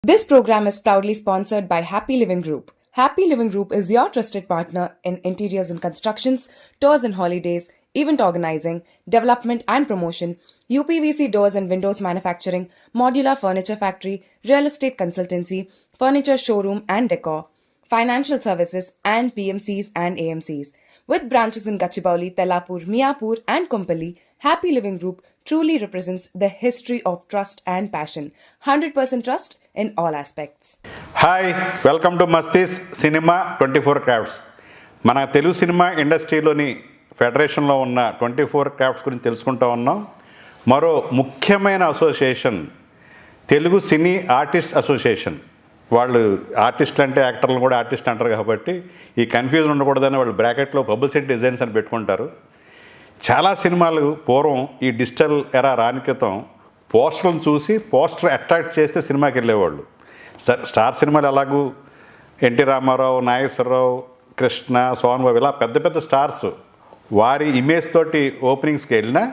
This program is proudly sponsored by Happy Living Group. Happy Living Group is your trusted partner in interiors and constructions, tours and holidays, event organizing, development and promotion, UPVC doors and windows manufacturing, modular furniture factory, real estate consultancy, furniture showroom and decor, financial services, and PMCs and AMCs. With branches in Gachibowli, Tellapur, Miapur, and Kompally, Happy Living Group truly represents the history of trust and passion. 100% trust in all aspects. Hi welcome to Mastis cinema 24 crafts. మన Telugu cinema ఇండస్ట్రీలోని ఫెడరేషన్లో ఉన్న 24 crafts గురించి తెలుసుకుంటూ ఉన్నాం. మరో ముఖ్యమైన association Telugu cine artist association. వాళ్ళు ఆర్టిస్టులు అంటే యాక్టర్లు కూడా ఆర్టిస్ట్ అంటారు కాబట్టి ఈ కన్ఫ్యూజన్ ఉండకూడదని వాళ్ళు బ్రాకెట్లో పబ్లిసిటీ డిజైన్స్ అని పెట్టుకుంటారు. చాలా సినిమాలు పూర్వం ఈ డిజిటల్ ఎరా రాని క్రితం పోస్టర్లను చూసి పోస్టర్ అట్రాక్ట్ చేస్తే సినిమాకి వెళ్ళేవాళ్ళు. స్టార్ సినిమాలు ఎలాగూ ఎన్టీ రామారావు, నాగేశ్వరరావు, కృష్ణ, సోహన్ బాబు ఇలా పెద్ద పెద్ద స్టార్స్ వారి ఇమేజ్ తోటి ఓపెనింగ్స్కి వెళ్ళినా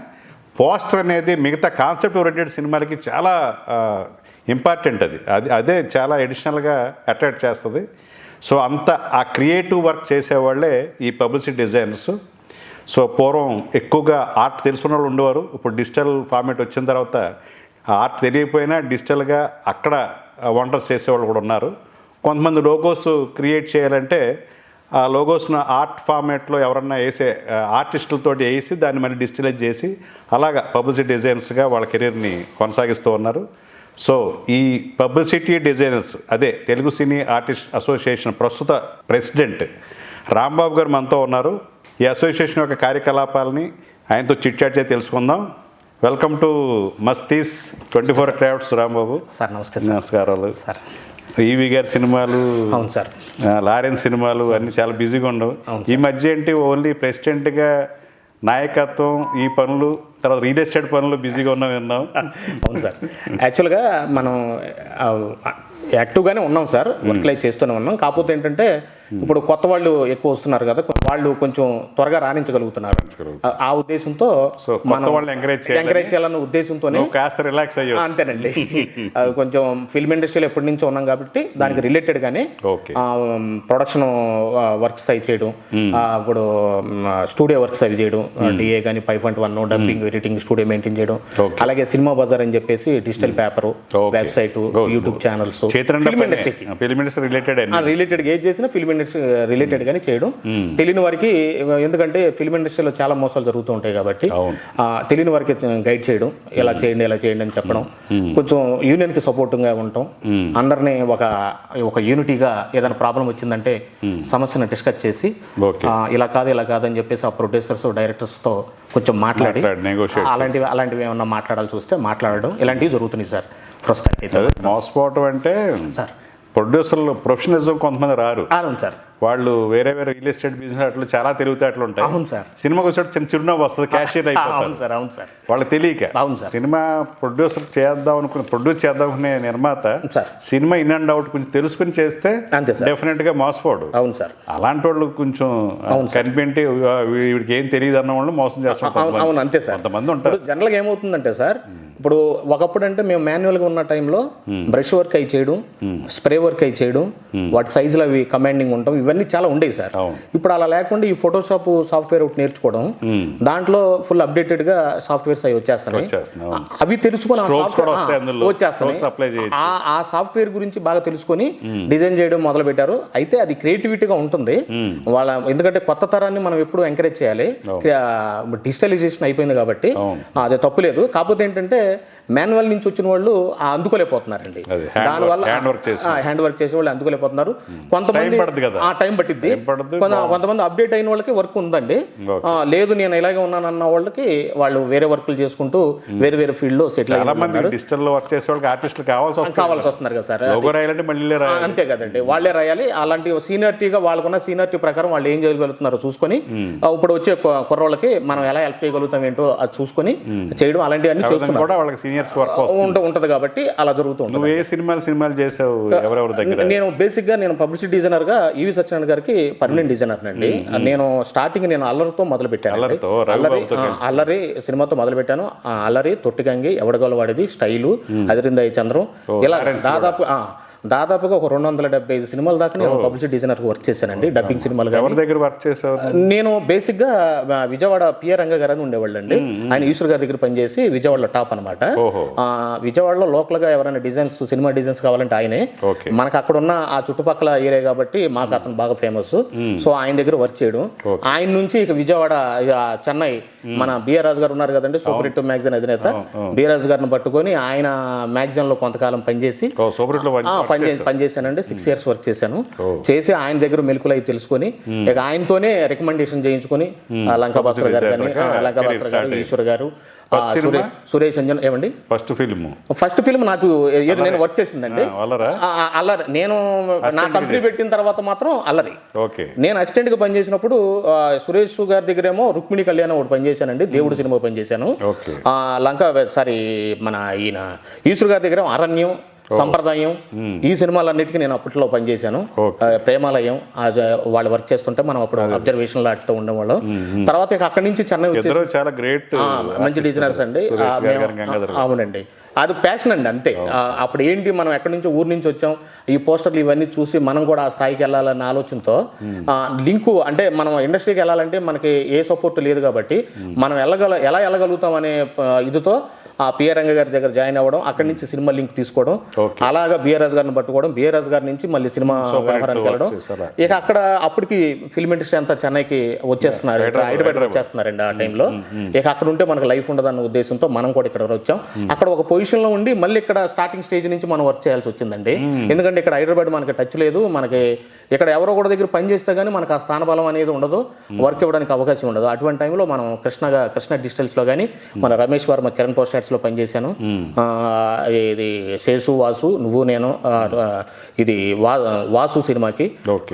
పోస్టర్ అనేది మిగతా కాన్సెప్ట్ ఓరియంటెడ్ సినిమాలకి చాలా ఇంపార్టెంట్. అదే చాలా ఎడిషనల్గా అట్రాక్ట్ చేస్తుంది. సో అంత ఆ క్రియేటివ్ వర్క్ చేసేవాళ్ళే ఈ పబ్లిసిటీ డిజైనర్స్. సో పూర్వం ఎక్కువగా ఆర్ట్ తెలుసుకున్న వాళ్ళు ఉండేవారు. ఇప్పుడు డిజిటల్ ఫార్మేట్ వచ్చిన తర్వాత ఆ ఆర్ట్ తెలియకపోయినా డిజిటల్గా అక్కడ వండర్స్ చేసేవాళ్ళు కూడా ఉన్నారు. కొంతమంది లోగోస్ క్రియేట్ చేయాలంటే ఆ లోగోస్ను ఆర్ట్ ఫార్మేట్లో ఎవరన్నా వేసే ఆర్టిస్టులతోటి వేసి దాన్ని మళ్ళీ డిజిటలైజ్ చేసి అలాగా పబ్లిసిటీ డిజైనర్స్గా వాళ్ళ కెరీర్ని కొనసాగిస్తూ ఉన్నారు. సో ఈ పబ్లిసిటీ డిజైనర్స్ అదే తెలుగు సినీ ఆర్టిస్ట్ అసోసియేషన్ ప్రస్తుత ప్రెసిడెంట్ రాంబాబు గారు మనతో ఉన్నారు. ఈ అసోసియేషన్ యొక్క కార్యకలాపాలని ఆయనతో చిట్చాట్ చేసి తెలుసుకుందాం. Welcome to Mastis 24 crafts Rambabu sir. నమస్తే. నమస్కారాలు సార్. ఈవి గారి సినిమాలు, అవును సార్, లారెన్స్ సినిమాలు అన్నీ చాలా బిజీగా ఉండవు. ఈ మధ్య ఏంటి ఓన్లీ ప్రెసిడెంట్గా నాయకత్వం, ఈ పనులు, తర్వాత రియల్ ఎస్టేట్ పనులు బిజీగా విన్నాం. అవును సార్. యాక్చువల్గా మనం యాక్టివ్గానే ఉన్నాం సార్, వర్క్ లైఫ్ చేస్తూనే ఉన్నాం. కాకపోతే ఏంటంటే ఇప్పుడు కొత్త వాళ్ళు ఎక్కువ వస్తున్నారు కదా, వాళ్ళు కొంచెం త్వరగా రాణించగలుగుతున్నారు. ఆ ఉద్దేశంతో మనం ఎంకరేజ్ చేయాలన్న ఉద్దేశంతోనే కాస్త రిలాక్స్ అయ్యో. అంతేనండి. కొంచెం ఫిల్మ్ ఇండస్ట్రీలో ఎప్పటి నుంచో ఉన్నాం కాబట్టి దానికి రిలేటెడ్గానే ప్రొడక్షన్ వర్క్స్ అవి చేయడం, ఇప్పుడు స్టూడియో వర్క్స్ అవి చేయడం, డిఏ కానీ 5.1 డబ్బింగ్, ఎడిటింగ్, స్టూడియో మెయింటైన్ చేయడం, అలాగే సినిమా బజార్ అని చెప్పేసి digital paper, website, YouTube channels, film industry related ఏది చేసినా ఫిల్మ్ ఇండస్ట్రీ రిలేటెడ్ గానే చేయడం. తెలియని వారికి, ఎందుకంటే ఫిల్మ్ ఇండస్ట్రీలో చాలా మోసాలు జరుగుతూ ఉంటాయి కాబట్టి తెలియని వారికి గైడ్ చేయడం, ఎలా చేయండి ఎలా చేయండి అని చెప్పడం, కొంచెం యూనియన్కి సపోర్టింగ్గా ఉండటం, అందరినీ ఒక యూనిటీగా ఏదైనా ప్రాబ్లం వచ్చిందంటే సమస్యను డిస్కస్ చేసి ఇలా కాదు అని చెప్పేసి ఆ ప్రొడ్యూసర్స్, డైరెక్టర్స్తో కొంచెం మాట్లాడి అలాంటివి ఏమన్నా మాట్లాడాల్సి వస్తే మాట్లాడడం, ఇలాంటివి జరుగుతున్నాయి సార్ ప్రస్తుతానికి. మోసపోవటం అంటే సార్ ప్రొడ్యూసర్లు ప్రొఫెషనలిజం కొంతమంది రారు. అవును సార్. వాళ్ళు వేరే రియల్ ఎస్టేట్ బిజినెస్ అట్లు చాలా తెలివితేటలు ఉంటాయి. అవును సార్. సినిమాకి వచ్చేటప్పుడు చిన్న చిరునవ్వు వస్తుంది, క్యాషియర్ అయిపోతుంది. అవును సార్. అవును సార్. వాళ్ళకి తెలియక సినిమా ప్రొడ్యూస్ చేద్దాం అనుకునే నిర్మాత సినిమా ఇన్ అండ్ అవుట్ కొంచెం తెలుసుకుని చేస్తే డెఫినెట్ గా మోసపోడు. అవును సార్. అలాంటి వాళ్ళు కొంచెం కనిపించి వీడికి ఏం తెలియదు అన్న వాళ్ళు మోసం చేస్తారు. అవును, అంతే సార్. కొంతమంది ఉంటారు. జనరల్గా ఏమవుతుందంటే సార్, ఇప్పుడు ఒకప్పుడు అంటే మేము మాన్యువల్గా ఉన్న టైంలో బ్రష్ వర్క్ అయి చేయడం, స్ప్రే వర్క్ అయి చేయడం, వాటి సైజులు అవి కమాండింగ్ ఉండటం, ఇవన్నీ చాలా ఉండేవి సార్. ఇప్పుడు అలా లేకుండా ఈ ఫోటోషాప్ సాఫ్ట్వేర్ ఒకటి నేర్చుకోవడం, దాంట్లో ఫుల్ అప్డేటెడ్గా సాఫ్ట్వేర్స్ అవి వచ్చేస్తున్నాయి. అవి తెలుసుకొని వచ్చేస్తున్నాయి. ఆ సాఫ్ట్వేర్ గురించి బాగా తెలుసుకొని డిజైన్ చేయడం మొదలు పెట్టారు. అయితే అది క్రియేటివిటీగా ఉంటుంది వాళ్ళ, ఎందుకంటే కొత్త తరాన్ని మనం ఎప్పుడు ఎంకరేజ్ చేయాలి. డిజిటలైజేషన్ అయిపోయింది కాబట్టి అది తప్పులేదు. కాకపోతే ఏంటంటే మాన్యువల్ నుంచి వచ్చిన వాళ్ళు అందుకోలేకపోతున్నారండి. దానివల్ల హ్యాండ్ వర్క్ చేసే వాళ్ళు అందుకోలేకపోతున్నారు. కొంతమంది టైం పట్టిద్ది, కొంతమంది అప్డేట్ అయిన వాళ్ళకి వర్క్ ఉందండి. లేదు నేను ఇలాగే ఉన్నాను అన్న వాళ్ళకి వాళ్ళు వేరే వర్క్లు చేసుకుంటూ వేరే వేరే ఫీల్డ్ లో సెటిల్ కావాల్సి వస్తున్నారు కదా సార్. అంతే కదండి, వాళ్ళే రాయాలి. అలాంటి సీనియారిటీగా వాళ్ళకున్న సీనియారిటీ ప్రకారం వాళ్ళు ఏం చేయగలుగుతున్నారో చూసుకొని ఇప్పుడు వచ్చే కుర్రోళ్ళకి మనం ఎలా హెల్ప్ చేయగలుగుతాం ఏంటో అది చూసుకొని చేయడం, అలాంటివన్నీ చూస్తున్నారు. కూడా వాళ్ళకి సీనియర్స్ వర్క్ వస్తుంది. ఉంటది కాబట్టి అలా జరుగుతూ ఉంటుంది. నువ్వు ఏ సినిమాలు చేసావు ఎవరెవరి దగ్గర? నేను బేసిక్ గా నేను పబ్లిసిటీ డిజైనర్ గా ఈవి సత్యనారాయణ గారికి పర్మనెంట్ డిజైనర్ అండి. నేను స్టార్టింగ్ నేను అల్లరితో మొదలు పెట్టాను. అల్లరి సినిమాతో మొదలు పెట్టాను. అల్లరి, తొట్టిగంగి, ఎవడగోల వాడిది, స్టైలు, అదిరిందయ్య చంద్రం, ఇలా దాదాపుగా ఒక 275 సినిమాల దాకా నేను పబ్లిసిటీ డిజైనర్ వర్క్ చేశానండి. డబ్బింగ్ సినిమాలు. ఎవరి దగ్గర వర్క్ చేసావు? నేను బేసిక్ గా విజయవాడ పిఆర్ రంగ గారు అని ఉండేవాళ్ళు అండి. ఆయన ఈశ్వర్ గారి దగ్గర పనిచేసి విజయవాడలో టాప్ అనమాట. విజయవాడలో లోకల్ గా ఎవరైనా డిజైన్స్, సినిమా డిజైన్స్ కావాలంటే ఆయనే. మనకు అక్కడ ఉన్న ఆ చుట్టుపక్కల ఏరియా కాబట్టి మాకు అతను బాగా ఫేమస్. సో ఆయన దగ్గర వర్క్ చేయడం. ఆయన నుంచి ఇక విజయవాడ, చెన్నై మన బిఆర్ రాజు గారు ఉన్నారు కదండి, సూపర్ హిట్ మ్యాగజైన్ అధినేత, బిఆర్ రాజు గారిని పట్టుకొని ఆయన మ్యాగజైన్ లో కొంతకాలం పనిచేసి పనిచేశానండి. 6 years వర్క్ చేశాను. చేసి ఆయన దగ్గర మెలకులు అవి తెలుసుకొని ఇక ఆయనతోనే రికమెండేషన్ చేయించుకొని లంకా భాస్కర్ గారు కానీ, ఈశ్వర్ గారు, సురేష్ అంజన్. ఏమండి ఫస్ట్ ఫిల్మ్ నాకు ఏదో నేను వర్క్ చేసిందండి అల్లరి. నేను నా కంపెనీ పెట్టిన తర్వాత మాత్రం అల్లరి. నేను అసిస్టెంట్ గా పనిచేసినప్పుడు సురేష్ గారి దగ్గరేమో రుక్మిణి కళ్యాణ్ ఒకటి పనిచేశానండి, దేవుడు సినిమా పనిచేశాను. మన ఈయన ఈశ్వర్ గారి దగ్గర అరణ్యం, సంప్రదాయం, ఈ సినిమాలన్నిటికీ నేను అప్పట్లో పనిచేశాను. ప్రేమాలయం వాళ్ళు వర్క్ చేస్తుంటే మనం అప్పుడు అబ్జర్వేషన్ లాంటితో ఉండేవాళ్ళం. తర్వాత అక్కడి నుంచి చెన్నై చాలా గ్రేట్ మంచి డిజైనర్స్ అండి. అవునండి, అది ప్యాషన్ అండి అంతే. అప్పుడు ఏంటి, మనం ఎక్కడి నుంచో ఊరి నుంచి వచ్చాం, ఈ పోస్టర్లు ఇవన్నీ చూసి మనం కూడా ఆ స్థాయికి వెళ్ళాలన్న ఆలోచనతో లింకు, అంటే మనం ఇండస్ట్రీకి వెళ్ళాలంటే మనకి ఏ సపోర్ట్ లేదు కాబట్టి మనం ఎలా వెళ్ళగలుగుతాం అనే ఇదితో ఆ పిఆర్ రంగ గారి దగ్గర జాయిన్ అవ్వడం, అక్కడి నుంచి సినిమా లింక్ తీసుకోవడం, అలాగా బిఆర్ రాజు గారిని పట్టుకోవడం, బిఆర్ రాజు గారి నుంచి మళ్ళీ సినిమా వ్యవహారానికి వెళ్ళడం. ఇక అక్కడ అప్పటికి ఫిల్మ్ ఇండస్ట్రీ అంతా చెన్నైకి వచ్చేస్తున్నారు, హైదరాబాద్ వచ్చేస్తున్నారండి ఆ టైంలో. ఇక అక్కడ ఉంటే మనకు లైఫ్ ఉండదన్న ఉద్దేశంతో మనం కూడా ఇక్కడ వచ్చాం. అక్కడ ఒక పొజిషన్ లో ఉండి మళ్ళీ ఇక్కడ స్టార్టింగ్ స్టేజ్ నుంచి మనం వర్క్ చేయాల్సి వచ్చిందండి. ఎందుకంటే ఇక్కడ హైదరాబాద్ మనకి టచ్ లేదు, మనకి ఇక్కడ ఎవరో కూడా దగ్గర పని చేస్తే కానీ మనకు ఆ స్థానబలం అనేది ఉండదు, వర్క్ ఇవ్వడానికి అవకాశం ఉండదు. అటువంటి టైంలో మనం కృష్ణ డిజిటల్స్ లో కానీ, మన రమేష్ వర్మ కిరణ్ పోస్టర్స్ లో పనిచేశాను. ఇది శేషు, వాసు, నువ్వు, నేను, ఇది వాసు సినిమాకి,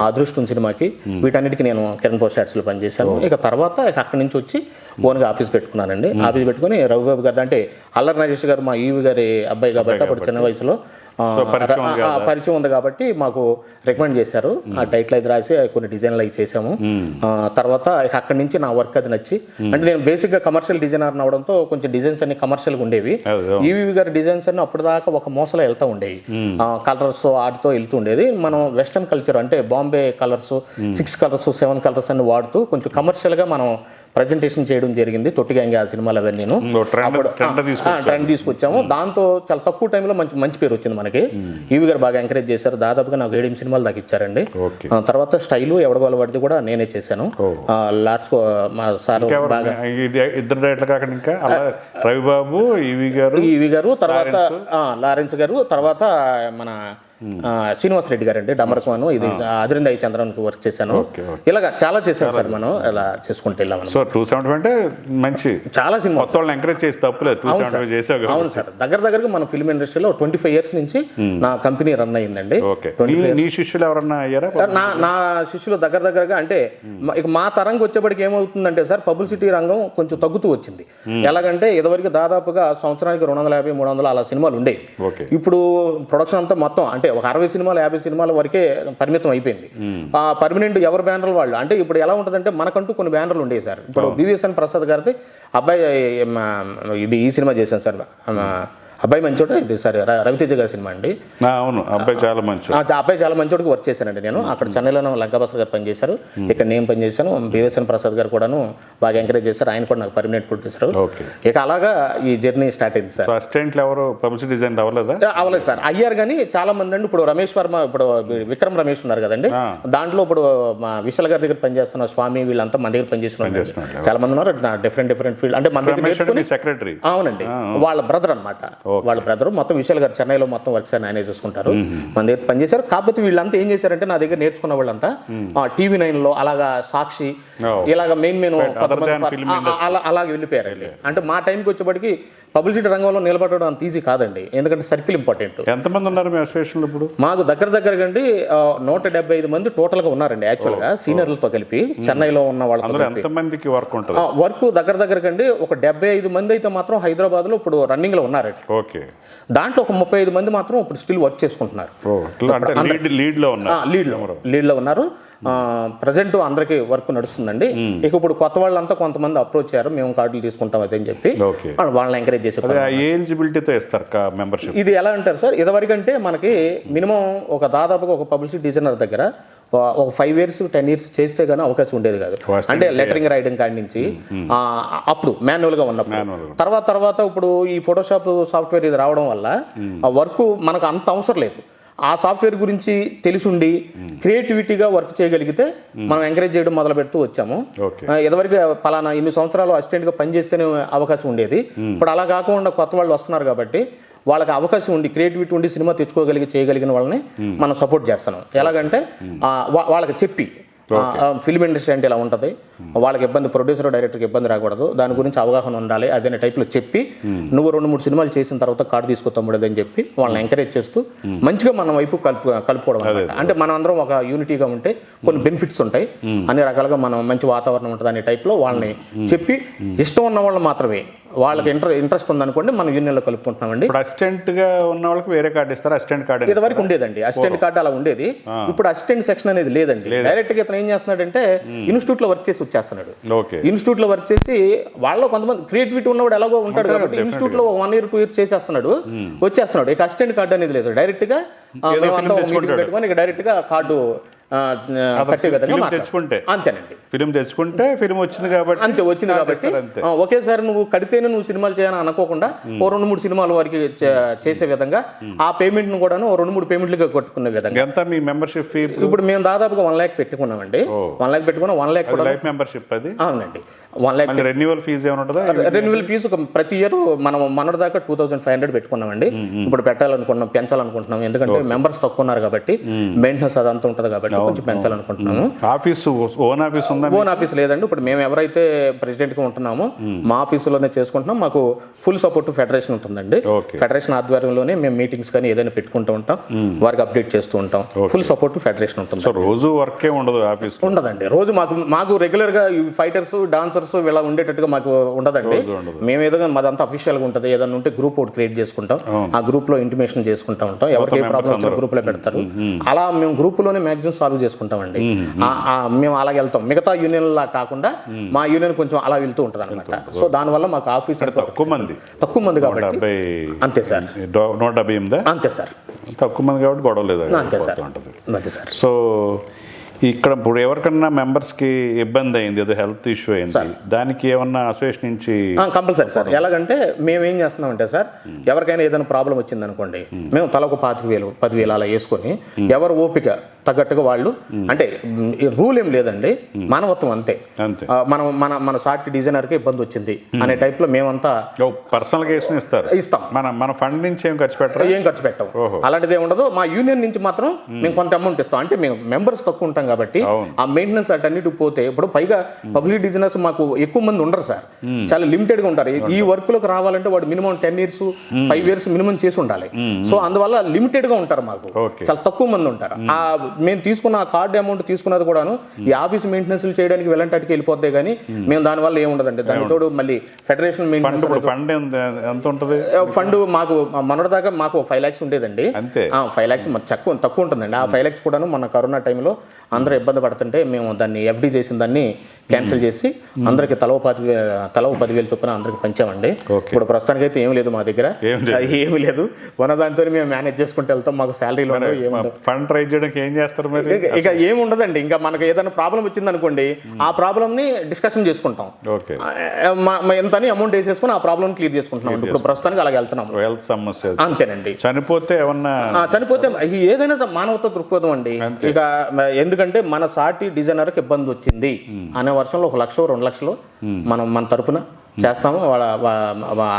అదృష్టం సినిమాకి, వీటన్నిటికీ నేను కిరణ్ పోస్టర్స్ లో పనిచేశాను. ఇక తర్వాత అక్కడి నుంచి వచ్చి ఓన్గా ఆఫీస్ పెట్టుకున్నానండి. ఆఫీస్ పెట్టుకుని రఘుబాబు గారు, అంటే అల్లరి నరేష్ గారు మా ఈవి గారి అబ్బాయి కాబట్టి అప్పుడు చిన్న వయసులో పరిచయం ఉంది కాబట్టి మాకు రికమెండ్ చేశారు. ఆ టైటిల్ అయితే రాసి కొన్ని డిజైన్లు అవి చేసాము. తర్వాత అక్కడి నుంచి నా వర్క్ అది నచ్చి, అంటే నేను బేసిక్ గా కమర్షియల్ డిజైనర్ అవడంతో కొంచెం డిజైన్స్ అన్ని కమర్షియల్ గా ఉండేవి. ఈవి గారి డిజైన్స్ అన్ని అప్పటిదాకా ఒక మోసలో వెళ్తూ ఉండేవి, కలర్స్ ఆడుతూ వెళ్తూ ఉండేది. మనం వెస్టర్న్ కల్చర్ అంటే బాంబే కలర్స్, 6 colors 7 colors అన్ని వాడుతూ కొంచెం కమర్షియల్ గా మనం ప్రజెంటేషన్ చేయడం జరిగింది. తొట్టిగంగి ఆ సినిమాలు అవన్నీ ట్రెండ్ తీసుకొచ్చాము. దాంతో చాలా తక్కువ టైంలో మంచి పేరు వచ్చింది మనకి. ఈవి గారు బాగా ఎంకరేజ్ చేశారు. దాదాపుగా నాకు 7 సినిమాలు దాకా ఇచ్చారండి. తర్వాత స్టైలు, ఎవడగోల వాడిది కూడా నేనే చేశాను. లాస్ట్ మా సార్ బాగా ఇద్దరు డైరెక్టర్ కాకుండా ఇంకా రవిబాబు, ఈవి గారు, తర్వాత లారెన్స్ గారు, తర్వాత మన శ్రీనివాస్ రెడ్డి గారు అండి, డమరకమాను, ఇది అదిరిందయ్య చంద్రానికి వర్క్ చేశాను. ఇలాగ చాలా చేశాను సార్, మనం ఇలా చేసుకుంటూ వెళ్ళాము. సో 275 అంటే మంచి చాలా సినిమా ఎంకరేజ్ చేసి తప్పులేదు. 275 చేసావు. అవును సార్, దగ్గరగా మన ఫిల్మ్ ఇండస్ట్రీలో 25 years నుంచి నా కంపెనీ రన్ అయ్యిందండి. నీ శిష్యులు ఎవరన్నా అయ్యారా? నా శిష్యులు దగ్గరగా అంటే ఇక మా తరంగా వచ్చేప్పటికి ఏమవుతుందంటే సార్, పబ్లిసిటీ రంగం కొంచెం తగ్గుతూ వచ్చింది. ఎలాగంటే ఇదివరకు దాదాపుగా సంవత్సరానికి 250, 300 అలా సినిమాలు ఉండేవి. ఇప్పుడు ప్రొడక్షన్ అంతా మొత్తం అంటే ఒక 60 సినిమాలు 50 సినిమాల వరకే పరిమితం అయిపోయింది. పర్మనెంట్ ఎవరి బ్యానర్లు వాళ్ళు. అంటే ఇప్పుడు ఎలా ఉంటుందంటే మనకంటూ కొన్ని బ్యానర్లు ఉండేవి సార్. ఇప్పుడు బివిఎస్ఎన్ ప్రసాద్ గారిది అబ్బాయి ఇది ఈ సినిమా చేశాను సార్, అబ్బాయి మంచోడు, ఇది సార్ రవితేజ గారి సినిమా అండి. అవును, అబ్బాయి చాలా మంచోడికి వర్క్ చేశానండి నేను. అక్కడ చెన్నైలోనే లంకా భాస్కర్ గారు పనిచేశారు, ఇక్కడ నేను పనిచేశాను. బివిఎస్ఎన్ ప్రసాద్ గారు కూడాను బాగా ఎంకరేజ్ చేశారు, ఆయన కూడా నాకు పర్మనెంట్ ప్రొడ్యూసర్. ఇక అలాగా ఈ జర్నీ స్టార్ట్ అయింది సార్. అసిస్టెంట్లు ఎవరు పబ్లిసిటీ డిజైన్ అవ్వలేదు సార్, అయ్యారు కానీ చాలా మంది అండి. ఇప్పుడు రమేష్ వర్మ, ఇప్పుడు విక్రమ్ రమేష్ ఉన్నారు కదండి, దాంట్లో ఇప్పుడు మా విశాల్ గారి దగ్గర పనిచేస్తున్న స్వామి, వీళ్ళంతా మన దగ్గర పనిచేస్తున్నారు. చాలా మంది ఉన్నారు డిఫరెంట్ ఫీల్డ్. అంటే మన దగ్గర సెక్రటరీ. అవునండి, వాళ్ళ బ్రదర్ అనమాట. వాళ్ళ బ్రదర్ మొత్తం విశాల్ గారు చెన్నైలో మొత్తం వర్క్స్ ఆయనే చూసుకుంటారు, మన దగ్గర పనిచేశారు. కాకపోతే వీళ్ళంతా ఏం చేశారంటే నా దగ్గర నేర్చుకున్న వాళ్ళంతా TV9 లో అలాగా సాక్షి ఇలాగ మెయిన్ అలాగే వెళ్ళిపోయారు. అంటే మా టైంకి వచ్చేప్పటికి పబ్లిసిటీ రంగంలో నిలబడడం అంత ఈజీ కాదండి, ఎందుకంటే సర్కిల్ ఇంపార్టెంట్. ఎంతమంది ఉన్నారు మీ అసోసియేషన్లో ఇప్పుడు? మాకు దగ్గరగా అండి 175 మంది టోటల్గా ఉన్నారండి యాక్చువల్గా, సీనియర్లతో కలిపి చెన్నైలో ఉన్న వాళ్ళతో. ఎంతమందికి వర్క్ ఉంటుంది? వర్క్ దగ్గరగా అండి ఒక 75 మంది అయితే మాత్రం హైదరాబాద్లో ఇప్పుడు రన్నింగ్లో ఉన్నారండి. ఓకే. దాంట్లో ఒక 35 మంది మాత్రం ఇప్పుడు స్టిల్ వర్క్ చేసుకుంటున్నారు. లీడ్లో ఉన్నారు. ప్రజెంట్ అందరికీ వర్క్ నడుస్తుందండి. ఇక ఇప్పుడు కొత్త వాళ్ళంతా కొంతమంది అప్రోచ్ అయ్యారు, మేము కార్డులు తీసుకుంటాం అదని చెప్పి వాళ్ళని ఎంకరేజ్ చేసి. ఎలిజిబిలిటీతో ఇస్తారు మెంబర్షిప్. ఇది ఎలా అంటారు సార్, ఇదివరకు అంటే మనకి మినిమం దాదాపుగా ఒక పబ్లిసిటీ డిజైనర్ దగ్గర ఒక 5 years 10 years చేస్తే కానీ అవకాశం ఉండేది కాదు. అంటే లెటరింగ్ రాయడం కాడి నుంచి అప్పుడు మాన్యువల్గా ఉన్నప్పుడు. తర్వాత ఇప్పుడు ఈ ఫోటోషాప్ సాఫ్ట్వేర్ ఇది రావడం వల్ల ఆ వర్క్ మనకు అంత అవసరం లేదు. ఆ సాఫ్ట్వేర్ గురించి తెలిసిండి క్రియేటివిటీగా వర్క్ చేయగలిగితే మనం ఎంకరేజ్ చేయడం మొదలు పెడుతూ వచ్చాము. ఇదివరకు పలానా ఇన్ని సంవత్సరాలు అసిస్టెంట్గా పనిచేస్తేనే అవకాశం ఉండేది. ఇప్పుడు అలా కాకుండా కొత్త వాళ్ళు వస్తున్నారు కాబట్టి వాళ్ళకి అవకాశం ఉండి క్రియేటివిటీ ఉండి సినిమా చేయగలిగిన వాళ్ళని మనం సపోర్ట్ చేస్తున్నాం. ఎలాగంటే వాళ్ళకి చెప్పి ఫిల్మ్ ఇండస్ట్రీ అంటే ఇలా ఉంటుంది, వాళ్ళకి ఇబ్బంది, ప్రొడ్యూసర్ డైరెక్టర్కి ఇబ్బంది రాకూడదు, దాని గురించి అవగాహన ఉండాలి అదే టైప్లో చెప్పి నువ్వు 2-3 సినిమాలు చేసిన తర్వాత కార్డు తీసుకోతాముడదు అని చెప్పి వాళ్ళని ఎంకరేజ్ చేస్తూ మంచిగా మన వైపు కలుపుకోవడం. అంటే మనం అందరం ఒక యూనిటీగా ఉంటే కొన్ని బెనిఫిట్స్ ఉంటాయి, అన్ని రకాలుగా మనం మంచి వాతావరణం ఉంటుంది అనే టైప్లో వాళ్ళని చెప్పి ఇష్టం ఉన్న వాళ్ళు మాత్రమే, వాళ్ళకి ఇంట్రెస్ట్ ఉందనుకోండి మనం యూనియన్లో కలుపుకుంటున్నామండి. అసిస్టెంట్గా ఉన్న వాళ్ళకి వేరే కార్డు ఇస్తారు, అసిస్టెంట్ కార్డు ఇదివరకు ఉండేదండి, అసిస్టెంట్ కార్డు అలా ఉండేది. ఇప్పుడు అసిస్టెంట్ సెక్షన్ అనేది లేదండి. డైరెక్ట్గా ఇతను ఏం చేస్తున్నాడంటే ఇన్స్టిట్యూట్లో వర్క్ చేసి వచ్చేస్తున్నాడు. ఇన్స్టిట్యూట్లో వర్క్ చేసి వాళ్ళలో కొంతమంది క్రియేటివిటీ ఉన్నవాడు ఎలాగో ఉంటాడు కాబట్టి ఇన్స్టిట్యూట్లో 1 year 2 years చేసేస్తున్నాడు, వచ్చేస్తున్నాడు. ఇక అసిస్టెంట్ కార్డు అనేది లేదు, డైరెక్ట్గా పెట్టుకొని ఇక డైరెక్ట్గా కార్డు తెచ్చుకుంటే అంతేనండి. ఫిలిం తెచ్చుకుంటే ఫిలిం వచ్చింది కాబట్టి అంతే వచ్చింది కాబట్టి ఒకేసారి నువ్వు కడితేనే నువ్వు సినిమాలు చేయాలని అనుకోకుండా 2-3 సినిమాల వరకు చేసే విధంగా ఆ పేమెంట్ ను కూడా 2-3 పేమెంట్లుగా కొట్టుకునే విధంగా. ఎంత మీ మెంబర్షిప్ ఫీ? ఇప్పుడు మేము దాదాపుగా 1 lakh పెట్టుకున్నామండి. 1 lakh పెట్టుకున్నా 1 lakh కూడా లైఫ్ మెంబర్షిప్ అది. అవునండి. 1 lakh రెన్యువల్ ఫీజు ఏమైనా ఉంటుందా? రెన్యువల్ ఫీజు ప్రతి ఇయర్ మనం మొన్నటి దాకా 2500 పెట్టుకున్నామండి. ఇప్పుడు పెట్టాలనుకుంటున్నాం, పెంచాలనుకుంటున్నాం, ఎందుకంటే మెంబర్స్ తక్కువ ఉన్నారు కాబట్టి మెయింటెనెన్స్ అదంతా ఉంటుంది కాబట్టి కొంచెం పెంచాలనుకుంటున్నాము. ఓన్ ఆఫీస్ ఉందా? ఓన్ ఆఫీస్ లేదండి. ఇప్పుడు మేము ఎవరైతే ప్రెసిడెంట్ గా ఉంటున్నామో మా ఆఫీసులోనే చేసుకుంటున్నాం. మాకు ఫుల్ సపోర్ట్ ఫెడరేషన్ ఉంటుందండి. ఫెడరేషన్ ఆధ్వర్యంలోనే మేము మీటింగ్స్ కానీ ఏదైనా పెట్టుకుంటూ ఉంటాం, వారికి అప్డేట్ చేస్తూ ఉంటాం. ఫుల్ సపోర్ట్ ఫెడరేషన్ ఉంటుంది. రోజు వర్కే ఉండదు ఆఫీస్? ఉండదండి. రోజు మాకు రెగ్యులర్ గా ఫైటర్స్ డాన్సర్స్ ఇలా ఉండేటట్టుగా మాకు ఉండదండి. మేము ఏదైనా మాదంతా అఫీషియల్ గా ఉంటుంది. ఏదైనా ఉంటే గ్రూప్ ఒకటి క్రియేట్ చేసుకుంటాం, ఆ గ్రూప్ లో ఇంటిమేషన్ చేసుకుంటా ఉంటాం. ఎవరికి ఏ ప్రాబ్లమ్ గ్రూప్ లో పెడతారు, అలా మేము గ్రూప్ లోనే మాక్సిమం సాల్వ్ చేసుకుంటామండి. మేము అలాగే వెళ్తాం. మిగతా యూనియన్ లా కాకుండా మా యూనియన్ కొంచెం అలా వెళ్తూ ఉంటుంది అనమాట. సో దానివల్ల మాకు ఆఫీస్ తక్కువ మంది కాబట్టి అంతే సార్. 178 అంతే సార్, తక్కువ మంది కాబట్టి గొడవ లేదు. అంతే సార్. సో ఇక్కడ ఇప్పుడు ఎవరికన్నా మెంబర్స్కి ఇబ్బంది అయింది, ఏదో హెల్త్ ఇష్యూ అయింది, దానికి ఏమన్నా అసోసియేషన్ నుంచి కంపల్సరీ సార్. ఎలాగంటే మేము ఏం చేస్తున్నామంటే సార్, ఎవరికైనా ఏదైనా ప్రాబ్లం వచ్చింది అనుకోండి, మేము తలకు 5,000 10,000 అలా వేసుకొని ఎవరు ఓపిక తగ్గట్టుగా వాళ్ళు, అంటే రూల్ ఏం లేదండి, మానవత్వం అంతే. మన సాటి డిజైనర్కి ఇబ్బంది వచ్చింది అనే టైప్లో మేమంతా పర్సనల్గా ఇస్తాం. మన ఫండ్ నుంచి ఏం ఖర్చు పెట్టాం, అలాంటిది ఏమి ఉండదు. మా యూనియన్ నుంచి మాత్రం మేము కొంత అమౌంట్ ఇస్తాం. అంటే మేము మెంబర్స్ తక్కువ ఉంటాం కాబట్టి ఆ మెయింటెనెన్స్ అటన్నిటికి పోతే, ఇప్పుడు పైగా పబ్లిక్ డిజైనర్స్ మాకు ఎక్కువ మంది ఉండరు సార్, చాలా లిమిటెడ్ గా ఉంటారు. ఈ వర్క్ లోకి రావాలంటే వాడు మినిమం 10 years 5 years మినిమం చేసి ఉండాలి. సో అందువల్ల లిమిటెడ్ గా ఉంటారు, మాకు చాలా తక్కువ మంది ఉంటారు. మేము తీసుకున్న ఆ కార్డు అమౌంట్ తీసుకున్నది కూడాను ఈ ఆఫీస్ మెయింటెనెన్స్ చేయడానికి వెళ్ళంటానికి వెళ్ళిపోతే గానీ మేము దానివల్ల ఏముండదండి. దానితోడు మళ్ళీ ఫెడరేషన్ మెయింటెనెన్స్ ఫండ్ మాకు మొన్నటిదాకా మాకు 5 lakhs ఉండేదండి. 5 lakhs తక్కువ ఉంటుందండి. ఆ 5 lakhs కూడాను మన కరోనా టైంలో అందరూ ఇబ్బంది పడుతుంటే మేము దాన్ని ఎఫ్డీ చేసిన దాన్ని క్యాన్సిల్ చేసి అందరికి తల 10,000 చొప్పున అందరికి పంచామండి. ఇప్పుడు ప్రస్తుతానికి అయితే ఏమి లేదు మా దగ్గర, ఏమి లేదు. మన దాంతో మేము మేనేజ్ చేసుకుంటూ వెళ్తాం. మాకు శాలరీలో ఫండ్ రైజ్ చేయడానికి ఏం చేస్తారు? ఇక ఏమి ఉండదండి. ఇంకా మనకు ఏదైనా ప్రాబ్లం వచ్చింది అనుకోండి, ఆ ప్రాబ్లమ్ ని డిస్కషన్ చేసుకుంటాం. ఎంత అమౌంట్ వేసేసుకుని ఆ ప్రాబ్లమ్ క్లియర్ చేసుకుంటున్నాం. ఇప్పుడు ప్రస్తుతానికి అలాగే వెళ్తున్నాం. హెల్త్ సమస్య అంతేనండి. చనిపోతే ఏదైనా మానవత దృక్పథం అండి. ఇక ఎందుకంటే మన సాటి డిజైనర్కి ఇబ్బంది వచ్చింది అనే వర్షంలో 1 లక్ష 2 లక్షలు మనం మన తరపున చేస్తాము. వాళ్ళ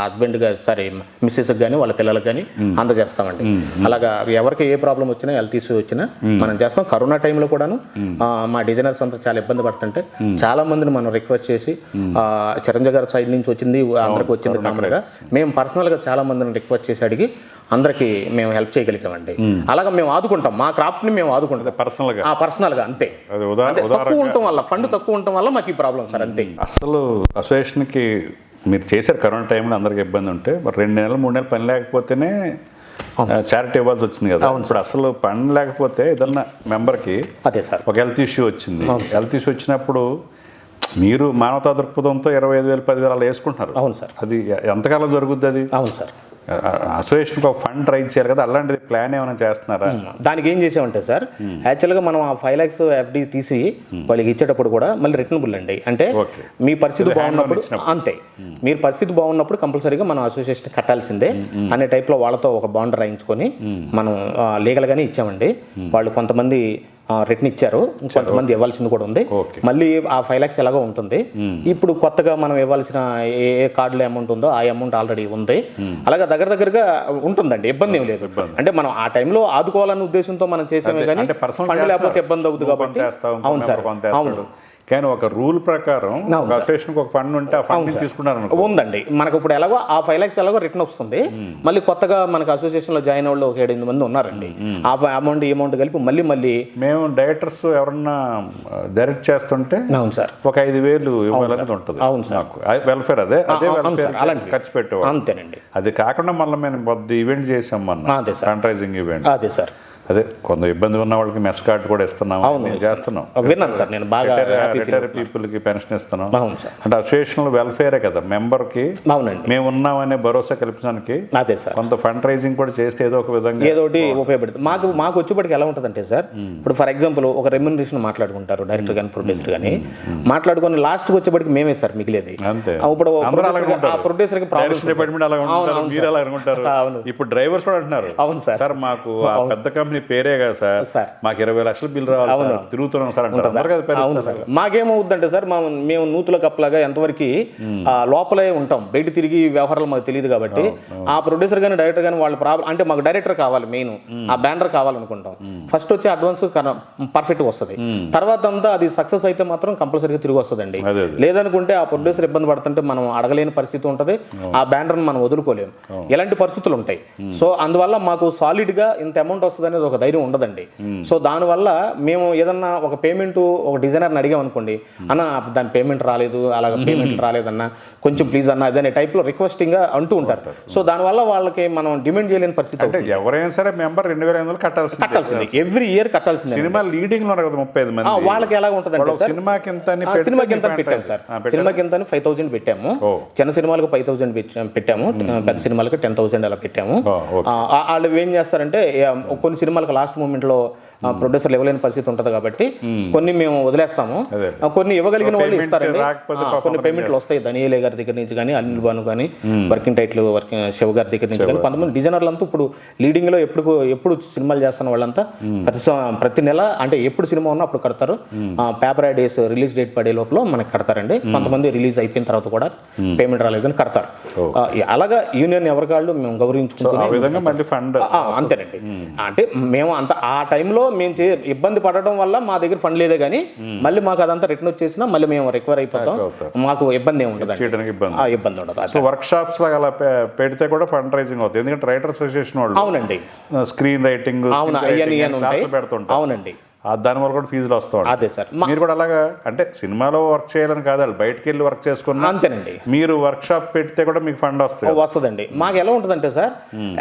హస్బెండ్ సారీ మిస్సెస్కి కానీ వాళ్ళ పిల్లలకు కానీ అందజేస్తామండి. అలాగా ఎవరికి ఏ ప్రాబ్లం వచ్చినా హెల్త్ ఇష్యూ వచ్చినా మనం చేస్తాం. కరోనా టైంలో కూడాను మా డిజైనర్స్ అంతా చాలా ఇబ్బంది పడుతుంటే చాలా మందిని మనం రిక్వెస్ట్ చేసి చిరంజీవి గారి సైడ్ నుంచి వచ్చింది అందరికి వచ్చింది కామన్గా మేము పర్సనల్గా చాలా మందిని రిక్వెస్ట్ చేసి అడిగి అందరికి మేము హెల్ప్ చేయగలిగామండి. అలాగా మేము ఆదుకుంటాం, మా క్రాఫ్ట్ ని మేము ఆదుకుంటాం పర్సనల్గా అంతే. తక్కువ ఉండటం వల్ల ఫండ్ తక్కువ ఉండటం వల్ల మాకు ఈ ప్రాబ్లం సార్ అంతే. అసలు అసోసియేషన్కి మీరు చేశారు కరోనా టైంలో అందరికి ఇబ్బంది ఉంటే మరి 2 నెలలు 3 నెలలు పని లేకపోతేనే చారిటీ ఇవ్వాల్సి వచ్చింది కదా. ఇప్పుడు అసలు పని లేకపోతే ఏదన్నా మెంబర్కి అదే సార్ ఒక హెల్త్ ఇష్యూ వచ్చింది. హెల్త్ ఇష్యూ వచ్చినప్పుడు మీరు మానవతా దృక్పథంతో 25,000 10,000 అలా వేసుకుంటున్నారు. అవును సార్. అది ఎంతకాలం జరుగుద్ది అది? అవును సార్. అసోసియేషన్కి ఒక ఫండ్ రైజ్ చేయాలి కదా, అలాంటిది ప్లాన్ ఏమైనా చేస్తున్నారా? దానికి ఏం చేసామంటే సార్ యాక్చువల్గా మనం ఆ 5 lakhs FD తీసి వాళ్ళకి ఇచ్చేటప్పుడు కూడా మళ్ళీ రిటర్నబుల్ అండి. అంటే మీ పరిస్థితి బాగున్నప్పుడు అంతే, మీరు పరిస్థితి బాగున్నప్పుడు కంపల్సరీగా మనం అసోసియేషన్ కట్టాల్సిందే అనే టైప్లో వాళ్ళతో ఒక బాండ్ రాయించుకొని మనం లీగల్గానే ఇచ్చామండి. వాళ్ళు కొంతమంది రిటర్న్ ఇచ్చారు, కొంతమంది ఇవ్వాల్సింది కూడా ఉంది. మళ్ళీ ఆ 5 lakhs ఎలాగో ఉంటుంది. ఇప్పుడు కొత్తగా మనం ఇవ్వాల్సిన ఏ కార్డులో అమౌంట్ ఉందో ఆ అమౌంట్ ఆల్రెడీ ఉంది. అలాగే దగ్గరగా ఉంటుందండి, ఇబ్బంది ఏం లేదు. అంటే మనం ఆ టైంలో ఆదుకోవాలనే ఉద్దేశంతో మనం చేసామే కానీ ఫండ్ లేకపోతే ఇబ్బంది అవుతుంది కాబట్టి. అవును సార్, అవును. కానీ ఒక రూల్ ప్రకారం అసోసియేషన్కి ఒక ఫండ్ ఉంటే ఆ ఫండ్ తీసుకున్నారు ఉందండి. మనకు ఇప్పుడు ఎలాగో ఆ 5 lakhs ఎలాగో రిటర్న్ వస్తుంది. మళ్ళీ కొత్తగా మనకు అసోసియేషన్ లో జాయిన్ వాళ్ళు ఒక 7-8 మంది ఉన్నారండి. ఆ అమౌంట్ ఈ అమౌంట్ కలిపి మళ్ళీ మేము డైరెక్టర్స్ ఎవరన్నా డైరెక్ట్ చేస్తుంటే అవును సార్ ఒక 5,000 ఇవ్వాలనేది ఉంటుంది. అవును సార్. వెల్ఫేర్ అదే వెల్ఫేర్ అలాంటి ఖర్చు పెట్టేవాళ్ళు అంతేనండి. అది కాకుండా మళ్ళీ మేము కొద్ది ఈవెంట్ చేసాం మొన్న, ఫండ్ రైజింగ్ ఈవెంట్. అదే సార్. అదే కొంత ఇబ్బంది ఉన్న వాళ్ళకి మెస్ కార్డు కూడా ఇస్తున్నాం, చేస్తున్నాం. విన్నాను సార్, నేను బాగా రిటైర్ పీపుల్కి పెన్షన్ ఇస్తున్నాం. అవును సార్. అంటే అసోసియేషన్ వెల్ఫేరే కదా మెంబర్కి. అవునండి. మేము ఉన్నామనే భరోసా కల్పించడానికి అదే సార్ కొంత ఫండ్ రైజింగ్ కూడా చేస్తే ఏదో ఒక విధంగా ఏదో ఒకటి ఉపయోగపడుతుంది. మాకు వచ్చేప్పటికి ఎలా ఉంటుందంటే సార్, ఇప్పుడు ఫర్ ఎగ్జాంపుల్ ఒక రెమ్యునరేషన్ మాట్లాడుకుంటారు డైరెక్టర్ కానీ ప్రొడ్యూసర్ కానీ, మాట్లాడుకొని లాస్ట్కి వచ్చేప్పటికి మేమే సార్ మిగిలేది. అంతే. ఇప్పుడు ప్రొడ్యూసర్కి డిపార్ట్మెంట్ అలా ఉంటారు, మీరు అలా అనుకుంటారు. ఇప్పుడు డ్రైవర్స్ కూడా అంటున్నారు అవును సార్ సార్ మాకు ఆ పెద్ద కంపెనీ పేరే కదా సార్, మాకు 20 లక్షల బిల్ రావాలి సార్, తిరుగుతున్నాం సార్ అంటారు. మాకేమవుతుందంటే సార్ మేము నూతుల కప్పలాగా ఎంతవరకు లోపలే ఉంటాం, బయట తిరిగి వ్యవహారాలు మాకు తెలియదు కాబట్టి ఆ ప్రొడ్యూసర్ కానీ డైరెక్టర్ కానీ వాళ్ళ ప్రాబ్లం అంటే మాకు డైరెక్టర్ కావాలి, మెయిన్ ఆ బ్యానర్ కావాలనుకుంటాం. ఫస్ట్ వచ్చి అడ్వాన్స్ పర్ఫెక్ట్ వస్తుంది, తర్వాత అంతా అది సక్సెస్ అయితే మాత్రం కంపల్సరీగా తిరిగి వస్తుందండి. లేదనుకుంటే ఆ ప్రొడ్యూసర్ ఇబ్బంది పడుతుంటే మనం అడగలేని పరిస్థితి ఉంటుంది, ఆ బ్యానర్ని మనం వదులుకోలేము, ఎలాంటి పరిస్థితులు ఉంటాయి. సో అందువల్ల మాకు సాలిడ్ గా ఇంత అమౌంట్ వస్తుంది అనేది ఒక ధైర్యం ఉండదండి. సో దానివల్ల మేము ఏదన్నా ఒక పేమెంట్ ఒక డిజైనర్ని అడిగాం అనుకోండి, అన్న దాని పేమెంట్ రాలేదు, అలాగ పేమెంట్ రాలేదన్నా కొంచెం ప్లీజ్ అన్న అదే టైప్లో రిక్వెస్టింగ్ గా అంటూ ఉంటారు. సో దానివల్ల వాళ్ళకి మనం డిమాండ్ చేయలేని పరిస్థితి. అంటే ఎవరైనా సరే మెంబర్ 2,500 కట్టాల్సింది, ఎవ్రీ ఇయర్ కట్టాల్సింది. సినిమా లీడింగ్ లో 35 మంది వాళ్ళకి ఎలా ఉంటుందంటే సినిమాకి ఎంత పెట్టాము సార్, సినిమాకి ఎంత 5,000 పెట్టాము, చిన్న సినిమాలకు 5,000 పెట్టాము, పెద్ద సినిమాలకు 10,000 అలా పెట్టాము. వాళ్ళు ఏం చేస్తారంటే కొన్ని సినిమాలకు లాస్ట్ మూమెంట్ లో ప్రొడ్యూసర్లు ఇవ్వలేని పరిస్థితి ఉంటుంది కాబట్టి కొన్ని మేము వదిలేస్తాము, కొన్ని ఇవ్వగలిగిన వాళ్ళు ఇస్తారండి. కొన్ని పేమెంట్లు వస్తాయి ధనియలే గారి దగ్గర నుంచి కానీ, అనిల్ బాను కానీ, వర్కింగ్ టైటిల్ శివ గారి దగ్గర నుంచి కానీ. కొంతమంది డిజైనర్లు అంతా ఇప్పుడు లీడింగ్ లో ఎప్పుడు సినిమాలు చేస్తున్న వాళ్ళంతా ప్రతి నెల అంటే ఎప్పుడు సినిమా ఉన్నా అప్పుడు కడతారు. పేపర్ డేస్ రిలీజ్ డేట్ పడే లోపల మనకి కడతారండి. కొంతమంది రిలీజ్ అయిపోయిన తర్వాత కూడా పేమెంట్ రాలేదని కడతారు. అలాగా యూనియన్ ఎవరికాళ్ళు మేము గౌరవించుకుంటున్నాం. అంతేనండి. అంటే మేము అంత ఆ టైంలో మేము ఇబ్బంది పడడం వల్ల మా దగ్గర ఫండ్ లేదే కానీ మళ్ళీ మాకు అదంతా రిటర్న్ వచ్చేసినా మళ్ళీ మేము రికవర్ అయిపోతాం, మాకు ఇబ్బంది ఉండదు. ఇబ్బంది ఉండదు. వర్క్ షాప్స్ లాగా అలా పెడితే కూడా ఫండ్ రైజింగ్ అవుతుంది, ఎందుకంటే రైటర్ అసోసియేషన్ వాళ్ళు అవునండి స్క్రీన్ రైటింగ్ పెడుతుంటారు. అవునండి, దానివల్ల కూడా ఫీజులు వస్తాయి. అదే సార్. మీరు కూడా అలాగా అంటే సినిమాలో వర్క్ చేయాలని కాదు, వాళ్ళు బయటకు వెళ్ళి వర్క్ చేసుకున్నా అంతేనండి. మీరు వర్క్ షాప్ పెడితే కూడా మీకు ఫండ్ వస్తుందండి. మాకు ఎలా ఉంటుందంటే సార్,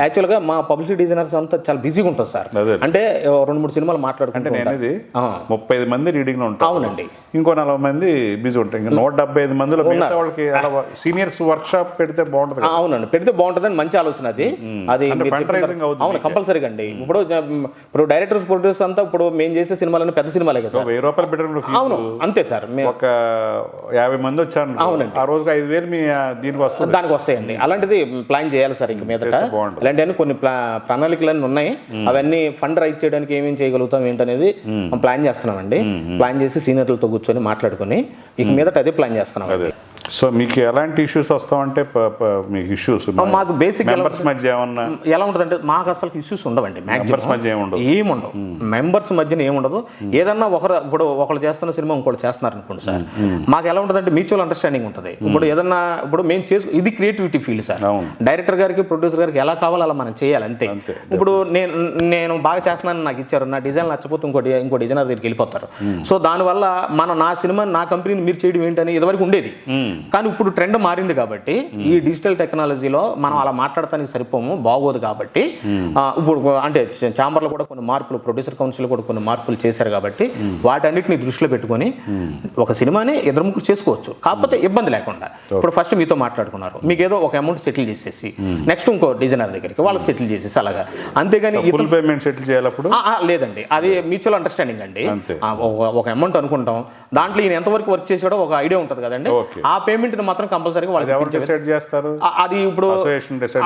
యాక్చువల్ గా మా పబ్లిసిటీ డిజైనర్స్ అంతా చాలా బిజీగా ఉంటుంది సార్. అంటే 2-3 సినిమాలు మాట్లాడుకుంటే 35 మంది రీడింగ్ లో ఉంటారు. అవునండి. ఇంకో 40 మంది బిజీ ఉంటాయి, ఇంకా 175 మందిలో వాళ్ళకి సీనియర్స్ వర్క్ షాప్ పెడితే బాగుంటుంది. అవునండి, పెడితే బాగుంటుందని మంచి ఆలోచన అది. అవును, కంపల్సరీగా అండి. ఇప్పుడు డైరెక్టర్స్ ప్రొడ్యూసర్స్ అంతా ఇప్పుడు మేము చేసే సినిమాలను పెద్ద సినిమాలే కదా, 1000 రూపాయలు పెట్టిన. అవును, అంతే సార్. ఒక 50 మంది వచ్చారు, అవునండి, ఆ రోజుకి 5,000 మీ దీనికి వస్తుంది, దానికి వస్తాయండి. అలాంటిది ప్లాన్ చేయాలి సార్ ఇంక మీదట. ఇలాంటివన్నీ కొన్ని ప్రణాళికలన్నీ ఉన్నాయి, అవన్నీ ఫండ్ రైజ్ చేయడానికి ఏమేమి చేయగలుగుతాం ఏంటనేది ప్లాన్ చేస్తున్నామండి. ప్లాన్ చేసి సీనియర్లతో కూర్చొని మాట్లాడుకుని ఇక మీదట అదే ప్లాన్ చేస్తున్నాం. సో మీకు ఎలాంటి ఇష్యూస్ వస్తామంటే మీకు ఇష్యూస్ మాకు బేసిక్ మెంబర్స్ మధ్య ఏమన్నా ఎలా ఉంటుందంటే మాకు అసలు ఇష్యూస్ ఉండవండి. మెంబర్స్ మధ్య ఏముండవు మెంబర్స్ మధ్యన ఏముండదు. ఏదన్నా ఇప్పుడు ఒకళ్ళు చేస్తున్న సినిమా ఇంకోటి చేస్తున్నారు అనుకోండి సార్, మాకు ఎలా ఉంటుందంటే మ్యూచువల్ అండర్స్టాండింగ్ ఉంటుంది. ఇప్పుడు ఏదన్నా ఇప్పుడు మేము ఇది క్రియేటివిటీ ఫీల్డ్ సార్. డైరెక్టర్ గారికి ప్రొడ్యూసర్ గారికి ఎలా కావాలో అలా మనం చేయాలి అంతే. ఇప్పుడు నేను బాగా చేస్తున్నాను, నాకు ఇచ్చారు, నా డిజైన్ నచ్చపోతే ఇంకో డిజైనర్ దగ్గరికి వెళ్ళిపోతారు. సో దానివల్ల నా సినిమా నా కంపెనీని మీరు చేయడం ఏంటని ఇదివరకు ఉండేది. కానీ ఇప్పుడు ట్రెండ్ మారింది కాబట్టి ఈ డిజిటల్ టెక్నాలజీలో మనం అలా మాట్లాడటానికి సరిపోము, బాగోదు కాబట్టి ఇప్పుడు అంటే ఛాంబర్లో కూడా కొన్ని మార్పులు, ప్రొడ్యూసర్ కౌన్సిల్ కూడా కొన్ని మార్పులు చేశారు కాబట్టి వాటన్నిటిని దృష్టిలో పెట్టుకొని ఒక సినిమాని ఇద్దరు ముగ్గురు చేసుకోవచ్చు, కాకపోతే ఇబ్బంది లేకుండా. ఇప్పుడు ఫస్ట్ మీతో మాట్లాడుకున్నారు, మీకు ఏదో ఒక అమౌంట్ సెటిల్ చేసేసి నెక్స్ట్ ఇంకో డిజైనర్ దగ్గరికి వాళ్ళకి సెటిల్ చేసేసి అలాగా, అంతేగాని ఫుల్ పేమెంట్ సెటిల్ చేయాలప్పుడు లేదండి. అది మ్యూచువల్ అండర్స్టాండింగ్ అండి. ఒక అమౌంట్ అనుకుంటాం, దాంట్లో ఈయన ఎంతవరకు వర్క్ చేసాడో ఒక ఐడియా ఉంటుంది కదండి. ఆ పేమెంట్ మాత్రం కంపల్సరీగా వాళ్ళు డిసైడ్ చేస్తారు. అది ఇప్పుడు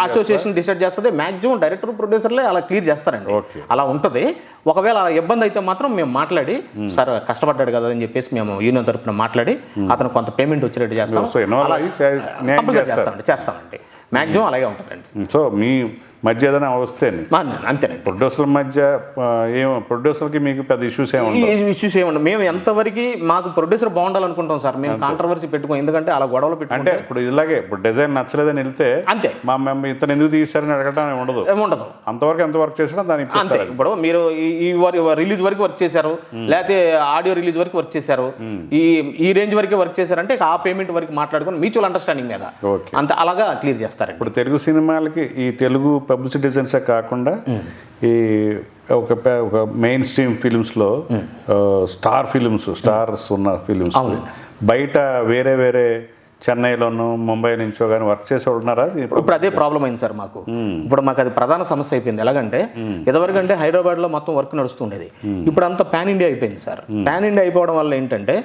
అసోసియేషన్ డిసైడ్ చేస్తుంది. మాక్సిమం డైరెక్టర్ ప్రొడ్యూసర్లే అలా క్లియర్ చేస్తారండి. అలా ఉంటుంది. ఒకవేళ ఇబ్బంది అయితే మాత్రం మేము మాట్లాడి, సార్ కష్టపడ్డాడు కదా అని చెప్పేసి మేము యూనియన్ తరఫున మాట్లాడి అతను కొంత పేమెంట్ వచ్చేటట్టు చేస్తాం. చేస్తామండి. మాక్సిమం అలాగే ఉంటుందండి. సో మీ మధ్య ఏదైనా వస్తే అంతేనండి. ప్రొడ్యూసర్ల మధ్య ప్రొడ్యూసర్కి మీకు పెద్ద ఇష్యూస్ ఇష్యూస్ ఏముండవు. మేము ఎంతవరకు మాకు ప్రొడ్యూసర్ బాగుండాలనుకుంటాం సార్. మేము కాంట్రవర్సీ పెట్టుకోం, ఎందుకంటే అలా గొడవలు అంటే ఇప్పుడు ఇలాగే ఇప్పుడు డిజైన్ నచ్చలేదని వెళ్తే అంతే, మేము ఇతను ఎందుకు తీసారని అడగడానికి ఉండదు. అంతవరకు ఎంత వర్క్ చేసినా దానికి అంతే. ఇప్పుడు మీరు ఈ రిలీజ్ వరకు వర్క్ చేశారు, లేకపోతే ఆడియో రిలీజ్ వరకు వర్క్ చేశారు, ఈ రేంజ్ వరకే వర్క్ చేశారంటే ఆ పేమెంట్ వరకు మాట్లాడుకుని మ్యూచువల్ అండర్స్టాండింగ్ మీద అంత అలాగా క్లియర్ చేస్తారు. ఇప్పుడు తెలుగు సినిమాలకి ఈ తెలుగు పబ్లిసిటీ డిజైన్సే కాకుండా ఈ ఒక మెయిన్ స్ట్రీమ్ ఫిలిమ్స్లో స్టార్స్ ఉన్న ఫిలిమ్స్ బయట వేరే చెన్నైలోనూ ముంబై నుంచో కానీ వర్క్ చేసేవాళ్ళు ఉన్నారా? ఇప్పుడు అదే ప్రాబ్లం అయింది సార్ మాకు. ఇప్పుడు మాకు అది ప్రధాన సమస్య అయిపోయింది. ఎలాగంటే ఇదివరకు అంటే హైదరాబాద్లో మొత్తం వర్క్ నడుస్తుండేది, ఇప్పుడు అంతా పాన్ ఇండియా అయిపోయింది సార్. పాన్ ఇండియా అయిపోవడం వల్ల ఏంటంటే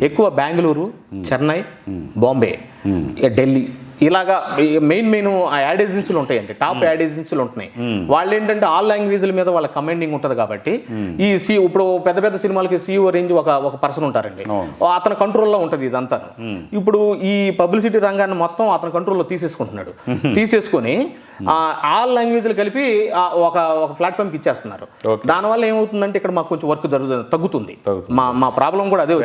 ఎక్కువ బెంగళూరు, చెన్నై, బాంబే, ఢిల్లీ ఇలాగా మెయిన్ ఆ యాడ్ ఏజెన్సీలు ఉంటాయండి, టాప్ యాడ్ ఏజెన్సీలు ఉంటున్నాయి. వాళ్ళు ఏంటంటే ఆల్ లాంగ్వేజ్ల మీద వాళ్ళ కమాండింగ్ ఉంటుంది కాబట్టి ఇప్పుడు పెద్ద సినిమాలకి CEO రేంజ్ ఒక పర్సన్ ఉంటారండి, అతని కంట్రోల్లో ఉంటుంది ఇదంతా. ఇప్పుడు ఈ పబ్లిసిటీ రంగాన్ని మొత్తం అతని కంట్రోల్లో తీసేసుకొని ఆల్ లాంగ్వేజ్లు కలిపి ఒక ప్లాట్ఫామ్కి ఇచ్చేస్తున్నారు. దానివల్ల ఏమవుతుందంటే ఇక్కడ మాకు కొంచెం వర్క్ తగ్గుతుంది. మా ప్రాబ్లం కూడా అదే.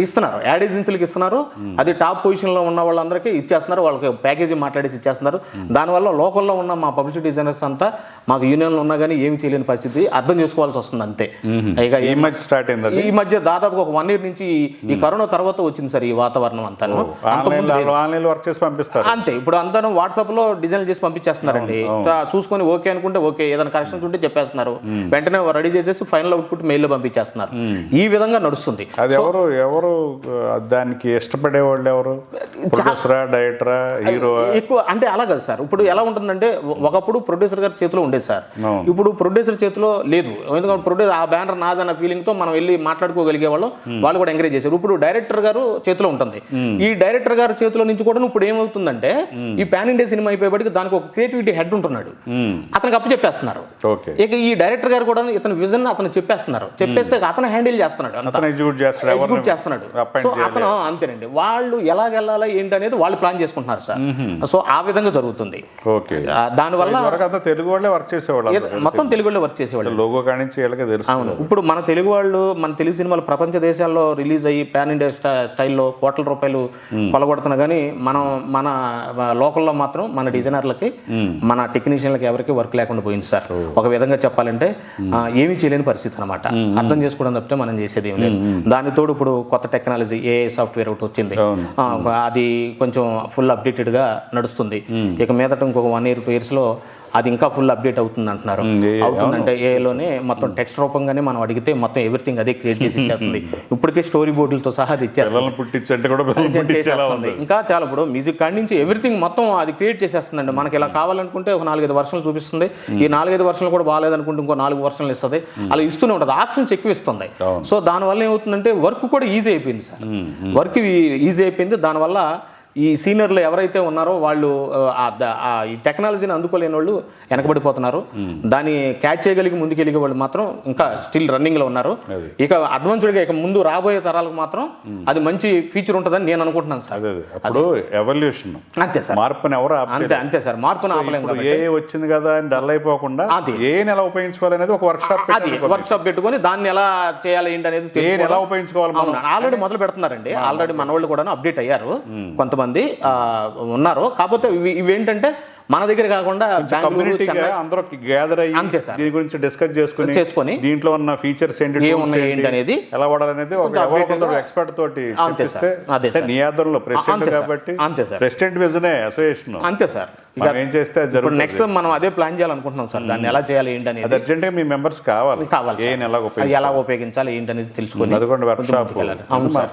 ఇస్తున్నారు యాడ్ ఏజెన్సీలకు ఇస్తున్నారు, అది టాప్ పొజిషన్లో ఉన్న వాళ్ళందరికీ ఇచ్చేస్తున్నారు, వాళ్ళకి ప్యాకేజీ మాట్లాడేసి ఇచ్చేస్తున్నారు. దానివల్ల లోకల్లో ఉన్న మా పబ్లిసిటీ డిజైనర్స్ అంతా మాకు యూనియన్లో ఉన్నా కానీ ఏమి చేయలేని పరిస్థితి అర్థం చేసుకోవాల్సి వస్తుంది అంతే. ఇక ఈ మధ్య దాదాపు ఒక 1 year నుంచి ఈ కరోనా తర్వాత వచ్చింది సార్ ఈ వాతావరణం అంతా. అంతే, ఇప్పుడు అంతా వాట్సాప్లో డిజైన్ చేసి పంపించేస్తున్నారండి. చూసుకొని ఓకే అనుకుంటే ఓకే, ఏదైనా కరెక్షన్స్ ఉంటే చెప్పేస్తున్నారు, వెంటనే రెడీ చేసేసి ఫైనల్ అవుట్పుట్ మెయిల్లో పంపించేస్తున్నారు. ఈ విధంగా నడుస్తుంది. అది ఎవరు దానికి ఇష్టపడే వాళ్ళు ఎవరు? డైరెక్టరా, హీరో? ఎక్కువ అంటే అలా కదా సార్. ఇప్పుడు ఎలా ఉంటుందంటే ఒకప్పుడు ప్రొడ్యూసర్ గారి చేతిలో ఉండేది సార్, ఇప్పుడు ప్రొడ్యూసర్ చేతిలో లేదు. ఎందుకంటే ప్రొడ్యూసర్ ఆ బ్యానర్ నాదన్న ఫీలింగ్ తో మనం వెళ్ళి మాట్లాడుకోగలిగే వాళ్ళు కూడా ఎంకరేజ్ చేశారు. ఇప్పుడు డైరెక్టర్ గారు చేతిలో ఉంటుంది. ఈ డైరెక్టర్ గారి చేతిలో నుంచి కూడా ఇప్పుడు ఏమవుతుందంటే ఈ పాన్ ఇండియా సినిమా అయిపోయేపటికి దానికి ఒక క్రియేటివిటీ హెడ్ ఉంటున్నాడు, అతనికి అప్పు చెప్పేస్తున్నారు. ఇక ఈ డైరెక్టర్ గారు కూడా ఇతని విజన్ అతను చెప్పేస్తున్నారు, చెప్పేస్తే అతను హ్యాండిల్ చేస్తున్నాడు, ఎగ్జిక్యూట్ చేస్తున్నాడు. సో అతను అంతేనండి, వాళ్ళు ఎలాగెళ్ళాలి ఏంటి అనేది వాళ్ళు ప్లాన్ చేసుకుంటున్నారు సార్. సో ఆ విధంగా జరుగుతుంది. దానివల్ల తెలుగు వాళ్ళే వర్క్ చేసేవాళ్ళు, మొత్తం తెలుగు వాళ్ళే వర్క్ చేసేవాళ్ళు. లోగో కానించి అవును. ఇప్పుడు మన తెలుగు వాళ్ళు మన తెలుగు సినిమాలు ప్రపంచ దేశాల్లో రిలీజ్ అయ్యి పాన్ ఇండియా స్టైల్లో కోట్ల రూపాయలు కొలగొడుతున్నా కానీ మన లోకల్లో మాత్రం మన డిజైనర్లకి మన టెక్నీషియన్లకి ఎవరికి వర్క్ లేకుండా పోయింది సార్. ఒక విధంగా చెప్పాలంటే ఏమీ చేయలేని పరిస్థితి అనమాట. అర్థం చేసుకోవడం తప్పితే మనం చేసేది ఏం లేదు. దానితోడు ఇప్పుడు కొత్త టెక్నాలజీ AI సాఫ్ట్వేర్ ఒకటి వచ్చింది, అది కొంచెం ఫుల్ అప్డేటెడ్గా నడుస్తుంది. ఇక మీదట ఇంకొక 1 year 2 years అది ఇంకా ఫుల్ అప్డేట్ అవుతుంది అంటున్నారు. అవుతుందంటే ఏలోనే మొత్తం టెక్స్ట్ రూపంగానే మనం అడిగితే మొత్తం ఎవ్రీథింగ్ అదే క్రియేట్ చేసి ఇచ్చేస్తుంది. ఇప్పటికే స్టోరీ బోర్డులతో సహా అది ఇచ్చేస్తుంది. ఇంకా చాలా ఇప్పుడు మ్యూజిక్ కాడి నుంచి ఎవ్రీథింగ్ మొత్తం అది క్రియేట్ చేసేస్తుందండి. మనకి ఇలా కావాలనుకుంటే ఒక 4-5 వర్షన్లు చూపిస్తుంది. ఈ 4-5 వర్షన్లు కూడా బాగాలేదనుకుంటే ఇంకో 4 వర్షన్లు ఇస్తుంది. అలా ఇస్తూనే ఉంటుంది, ఆప్షన్స్ ఎక్కువ ఇస్తుంది. సో దానివల్ల ఏమవుతుందంటే వర్క్ కూడా ఈజీ అయిపోయింది సార్. వర్క్ ఈజీ అయిపోయింది. దానివల్ల ఈ సీనియర్లు ఎవరైతే ఉన్నారో వాళ్ళు ఈ టెక్నాలజీని అందుకోలేని వాళ్ళు వెనకబడిపోతున్నారు. దాన్ని క్యాచ్ చేయగలిగి ముందుకెళ్ళే వాళ్ళు మాత్రం ఇంకా స్టిల్ రన్నింగ్లో ఉన్నారు. ఇక అడ్వాన్స్డ్గా ఇక ముందు రాబోయే తరాలకు మాత్రం అది మంచి ఫీచర్ ఉంటుందని నేను అనుకుంటున్నాను సార్. అప్పుడు ఎవల్యూషన్ అంతే సార్, మార్పుని ఎవరు అంతే సార్, మార్పును ఆపలేము. ఏ వచ్చింది కదా అని డల్ అయిపోకుండా ఏని ఎలా ఉపయోగించుకోవాలనేది ఒక వర్క్ షాప్ పెట్టుకొని దాన్ని ఎలా చేయాలి ఏంటి అనేది ఎలా ఉపయోగించుకోవాలి ఆల్రెడీ మొదలు పెడుతున్నారండి. ఆల్రెడీ మన వాళ్ళు కూడా అప్డేట్ అయ్యారు, కొంతమంది ఉన్నారు. కాకపోతే ఇవేంటంటే మన దగ్గర కాకుండా అందరూ గ్యాదర్ అయ్యి అంతే సార్ దీని గురించి డిస్కస్ చేసుకొని దీంట్లో ఉన్న ఫీచర్స్ ఏంటి అనేది ఎలా వాడాలనేది ఒక ఎక్స్పర్ట్ తోటి చెప్పిస్తే నీ ఆధ్వర్యంలో ప్రెసిడెంట్ కాబట్టి ప్రెసిడెంట్ విజనే అసోసియేషన్ అంతే సార్. ఏం చేస్తే నెక్స్ట్ మనం అదే ప్లాన్ చేయాలనుకుంటున్నాం సార్. దాన్ని ఎలా చేయాలి ఏంటి అనేది అర్జెంట్ గా మీ మెంబర్స్ కావాలి ఎలా ఉపయోగించాలి ఏంటి అనేది తెలుసుకొని అదిగోండి work shop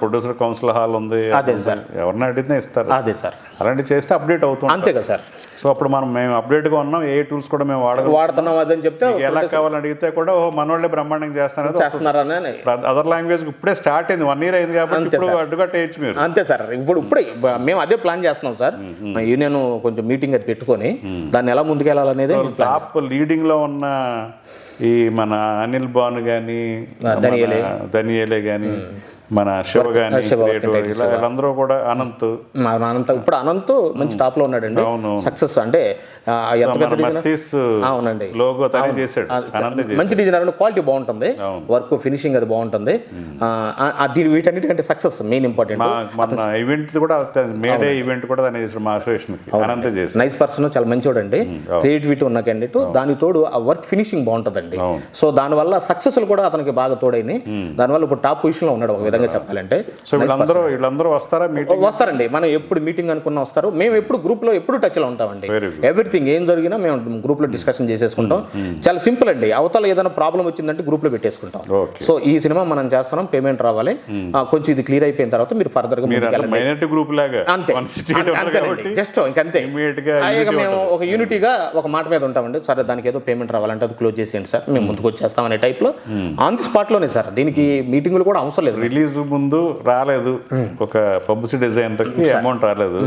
producer council hall ఉంది. అదే సార్, ఎవరిని అడిగితే ఇస్తారు. అదే సార్, అలాంటివి చేస్తే అప్డేట్ అవుతుంది. అంతే కదా సార్. సో అప్పుడు మేము అప్డేట్గా ఉన్నాం, ఏ టూల్స్ కూడా మేము వాడుతున్నాం అదని చెప్తే ఎలా కావాలని అడిగితే కూడా మనోళ్ళే బ్రహ్మాండంగా చేస్తున్నారని. అదర్ లాంగ్వేజ్ ఇప్పుడే స్టార్ట్ అయింది, 1 year అయింది కాబట్టి ఇప్పుడు అడ్డుకట్ట వేయచ్చు మీరు. అంతే సార్, ఇప్పుడే మేము అదే ప్లాన్ చేస్తున్నాం సార్. యూనియన్ కొంచెం మీటింగ్ అది పెట్టుకొని దాన్ని ఎలా ముందుకెళ్ళాలనేది టాప్ లీడింగ్ లో ఉన్న ఈ మన అనిల్ బాను కానీ దనియేలే కానీ మన శివ గాని వీళ్ళందరూ కూడా అనంత్ ఇప్పుడు అనంత్ మంచి టాప్ లో ఉన్నాడండి. సక్సెస్ అంటే అవునండి లోగో తయారు చేశాడు, మంచి డిజైనర్, క్వాలిటీ బాగుంటుంది, వర్క్ ఫినిషింగ్ అది బాగుంటుంది. వీటన్నిటికంటే సక్సెస్ మెయిన్ ఇంపార్టెంట్. ఈవెంట్ కూడా మేడే ఈవెంట్ కూడా మా అసోసియేషన్ అనంత్ చేసి నైస్ పర్సన్, చాలా మంచివాడండి, క్రియేటివిటీ ఉన్న క్యాండిడేట్. దానికి తోడు ఆ వర్క్ ఫినిషింగ్ బాగుంటుందండి. సో దానివల్ల సక్సెస్ కూడా అతనికి బాగా తోడైంది. దానివల్ల ఇప్పుడు టాప్ పొజిషన్ లో ఉన్నాడు ఒక విధంగా చెప్పాలంటే. సో వీళ్ళందరూ వస్తారండి, మనం ఎప్పుడు మీటింగ్ అనుకున్నా వస్తారు. మేము ఎప్పుడు గ్రూప్ లో ఎప్పుడు టచ్ లో ఉంటామండి. ఎవ్రీథింగ్ ఏం జరిగినా మేము గ్రూప్ లో డిస్కషన్ చేసేసుకుంటాం. చాలా సింపుల్ అండి, అవతల ఏదైనా ప్రాబ్లం వచ్చిందంటే గ్రూప్ లో పెట్టేసుకుంటాం. సో ఈ సినిమా మనం చేస్తున్నాం, పేమెంట్ రావాలి, కొంచెం ఇది క్లియర్ అయిపోయిన తర్వాత మీరు ఫర్దర్ గా జస్ట్ ఇంకంతే. మేము ఒక యూనిటీగా ఒక మాట మీద ఉంటామండి. సరే దానికి ఏదో పేమెంట్ రావాలంటే అది క్లోజ్ చేసేయండి సార్, మేము ముందుకు వచ్చేస్తాం అనే టైప్ లో ఆన్ ది స్పాట్ లోనే సార్. దీనికి మీటింగ్లు కూడా అవసరం లేదు. రిలీజ్ ముందు రాలేదు, ఒక పబ్లిసిటీ డిజైనర్కి అమౌంట్ రాలేదు,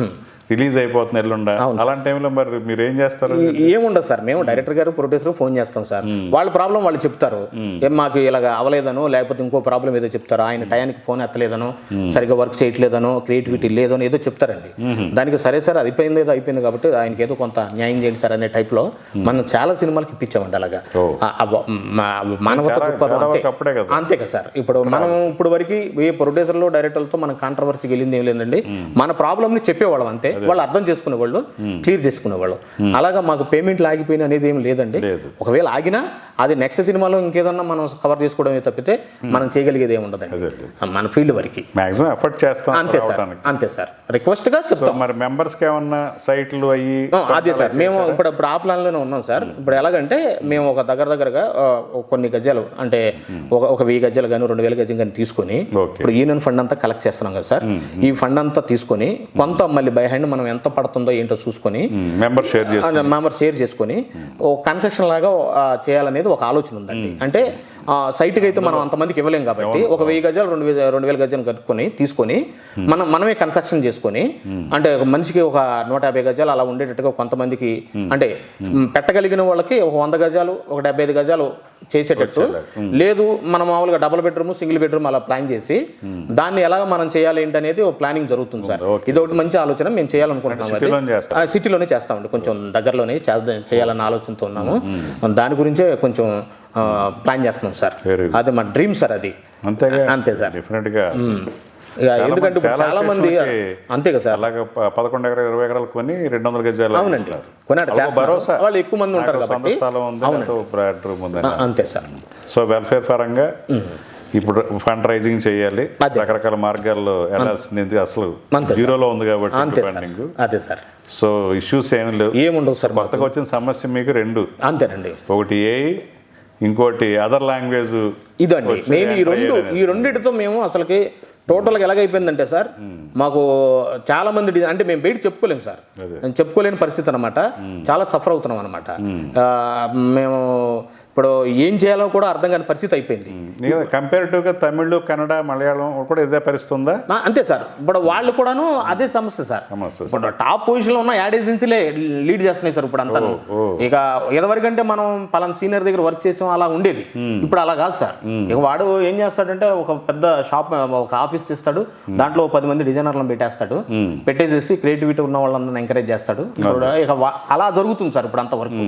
రిలీజ్ అయిపోతుంది ఎల్లుండా, అలాంటి టైంలో మరి మీరు ఏం చేస్తారు? ఏముండదు సార్, మేము డైరెక్టర్ గారు ప్రొడ్యూసర్ ఫోన్ చేస్తాం సార్. వాళ్ళ ప్రాబ్లం వాళ్ళు చెప్తారు, మాకు ఇలాగ అవలేదనో లేకపోతే ఇంకో ప్రాబ్లం ఏదో చెప్తారు. ఆయన టయానికి ఫోన్ ఎత్తలేదనో, సరిగ్గా వర్క్ చేయట్లేదనో, క్రియేటివిటీ లేదనో ఏదో చెప్తారండి. దానికి సరే సార్ అయిపోయింది ఏదో అయిపోయింది కాబట్టి ఆయనకి ఏదో కొంత న్యాయం చేయండి సార్ అనే టైప్లో మనం చాలా సినిమాలకి ఇప్పించామండి. అలాగా మానవత అంతే కదా సార్. ఇప్పుడు మనం ఇప్పుడు వరకు ఏ ప్రొడ్యూసర్లు డైరెక్టర్లతో మన కాంట్రవర్సీకి వెళ్ళింది ఏం లేదండి. మన ప్రాబ్లమ్ని చెప్పేవాళ్ళం అంతే, వాళ్ళు అర్థం చేసుకునేవాళ్ళు, క్లియర్ చేసుకునేవాళ్ళు. అలాగా మాకు పేమెంట్లు ఆగిపోయిన అనేది ఏమి లేదండి. ఒకవేళ ఆగినా అది నెక్స్ట్ సినిమాలో ఇంకేదన్నా మనం కవర్ చేసుకోవడమే తప్పితే మనం చేయగలిగేది ఏమి ఉండదండి మన ఫీల్డ్ వరకు. మాక్సిమం ఎఫర్ట్ చేస్తాం. అంతే సార్, రిక్వెస్ట్ గా చెప్తాం. మరి మెంబర్స్ కి ఏమన్నా సైట్లు అయ్యి అదే సార్, మేము ఇప్పుడు ఆ ప్లాన్ లోనే ఉన్నాం సార్. ఇప్పుడు ఎలాగంటే మేము ఒక దగ్గరగా కొన్ని గజాలు అంటే ఒక 1000 గజాలు కానీ 2000 గజం కానీ తీసుకొని ఇప్పుడు యూనియన్ ఫండ్ అంతా కలెక్ట్ చేస్తున్నాం కదా సార్. ఈ ఫండ్ అంతా తీసుకొని కొంత మళ్ళీ బై హ్యాండ్ మనం ఎంత పడుతుందో ఏంటో చూసుకొని మెంబర్ షేర్ చేసుకొని ఓ కన్స్ట్రక్షన్ లాగా చేయాలనేది ఒక ఆలోచన ఉందండి. అంటే సైట్కి అయితే మనం అంతమందికి ఇవ్వలేం కాబట్టి ఒక 1000 గజాలు 2000 గజాలు కట్టుకొని తీసుకొని మనమే కన్స్ట్రక్షన్ చేసుకొని అంటే మనిషికి ఒక 150 గజాలు అలా ఉండేటట్టుగా కొంతమందికి అంటే పెట్టగలిగిన వాళ్ళకి ఒక 100 గజాలు ఒక 75 గజాలు చేసేటట్టు, లేదు మనం మామూలుగా డబుల్ బెడ్రూమ్ సింగిల్ బెడ్రూమ్ అలా ప్లాన్ చేసి దాన్ని ఎలా మనం చేయాలి ఏంటి అనేది ఒక ప్లానింగ్ జరుగుతుంది సార్. ఇది ఒకటి మంచి ఆలోచన మేము చేయాలనుకుంటున్నాం. సిటీలోనే చేస్తామండి, కొంచెం దగ్గరలోనే చేయాలన్న ఆలోచనతో ఉన్నాము. దాని గురించే కొంచెం ప్లాన్ చేస్తున్నాం సార్. అది మా డ్రీమ్ సార్, అది అంతే సార్. ఎందుకంటే చాలా మంది అంతే కదా సార్, అలాగే 11 ఎకరాలు 20 ఎకరాలు కొని 200 గజాలు అవునండి వాళ్ళు ఎక్కువ మంది ఉంటారు కాబట్టి అంతే సార్. సో వెల్ఫేర్ పరంగా ఇప్పుడు ఫండ్ రైజింగ్ చేయాలి, రకరకాల మార్గాల్లో వెళ్ళాల్సింది అసలు జీరోలో ఉంది కాబట్టి ఫండింగ్. అదే సార్. సో ఇష్యూస్ ఏమి లేవు, ఏముండవు సార్. కొత్తగా వచ్చిన సమస్య మీకు 2 అంతేనండి, ఒకటి ఏఐ, ఇంకోటి అదర్ లాంగ్వేజ్. ఇదండి మెయిన్ ఈ రెండిటితో మేము అసలుకి టోటల్గా ఎలాగైపోయిందంటే సార్ మాకు చాలా మంది అంటే మేము బయట చెప్పుకోలేము సార్, చెప్పుకోలేని పరిస్థితి అనమాట. చాలా సఫర్ అవుతున్నాం అనమాట. మేము ఇప్పుడు ఏం చేయాలో కూడా అర్థం కాని పరిస్థితి అయిపోయింది. కంపారిటివ్గా తమిళ్, కన్నడ, మలయాళం కూడా ఇదే పరిస్థితి ఉందా? అంతే సార్. ఇప్పుడు వాళ్ళు కూడాను అదే సమస్య సార్. ఇప్పుడు టాప్ పొజిషన్లో ఉన్న యాడ్ ఏజెన్సీలే లీడ్ చేస్తున్నాయి సార్ ఇప్పుడు అంతా. ఇక ఎదవరికంటే మనం పలానా సీనియర్ దగ్గర వర్క్ చేసాం అలా ఉండేది, ఇప్పుడు అలా కాదు సార్. ఇక వాడు ఏం చేస్తాడంటే ఒక పెద్ద షాప్, ఒక ఆఫీస్ తీస్తాడు, దాంట్లో 10 మంది డిజైనర్లను పెట్టేస్తాడు, పెట్టేసేసి క్రియేటివిటీ ఉన్న వాళ్ళందరినీ ఎంకరేజ్ చేస్తాడు. ఇక అలా జరుగుతుంది సార్ ఇప్పుడు అంత వరకు.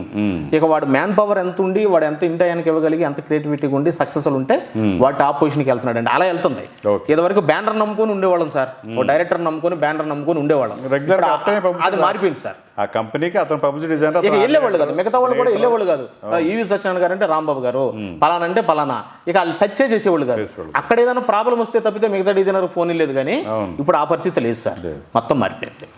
ఇక వాడు మ్యాన్ పవర్ ఎంత ఉండి, వాడు ఎంత ఇంటయానికి ఇవ్వగలిగి, ఎంత క్రియేటివిటీగా ఉండి సక్సెస్ఫుల్ ఉంటే వాడు టాప్ పొజిషన్కి వెళ్తున్నాడు అండి. అలా వెళ్తుంది. ఇదివరకు బ్యానర్ నమ్ముకొని ఉండేవాళ్ళం సార్, ఓ డైరెక్టర్ నమ్ముకొని బ్యానర్ నమ్ముకొని ఉండేవాళ్ళం. అది మారిపోయింది సార్. ఆ కంపెనీకి అతను పబ్లిసిటీ డిజైనర్ ఇక వెళ్ళేవాళ్ళు కాదు, మిగతా వాళ్ళు కూడా వెళ్ళేవాళ్ళు కాదు. ఈవి సత్యనారాయణ గారు అంటే రాంబాబు గారు, పలానా అంటే పలానా, ఇక వాళ్ళు టచ్ చేసేవాళ్ళు కాదు. అక్కడ ఏదైనా ప్రాబ్లం వస్తే తప్పితే మిగతా డిజైనర్ ఫోన్ లేదు. కానీ ఇప్పుడు ఆ పరిస్థితి లేదు సార్, మొత్తం మారిపోయింది.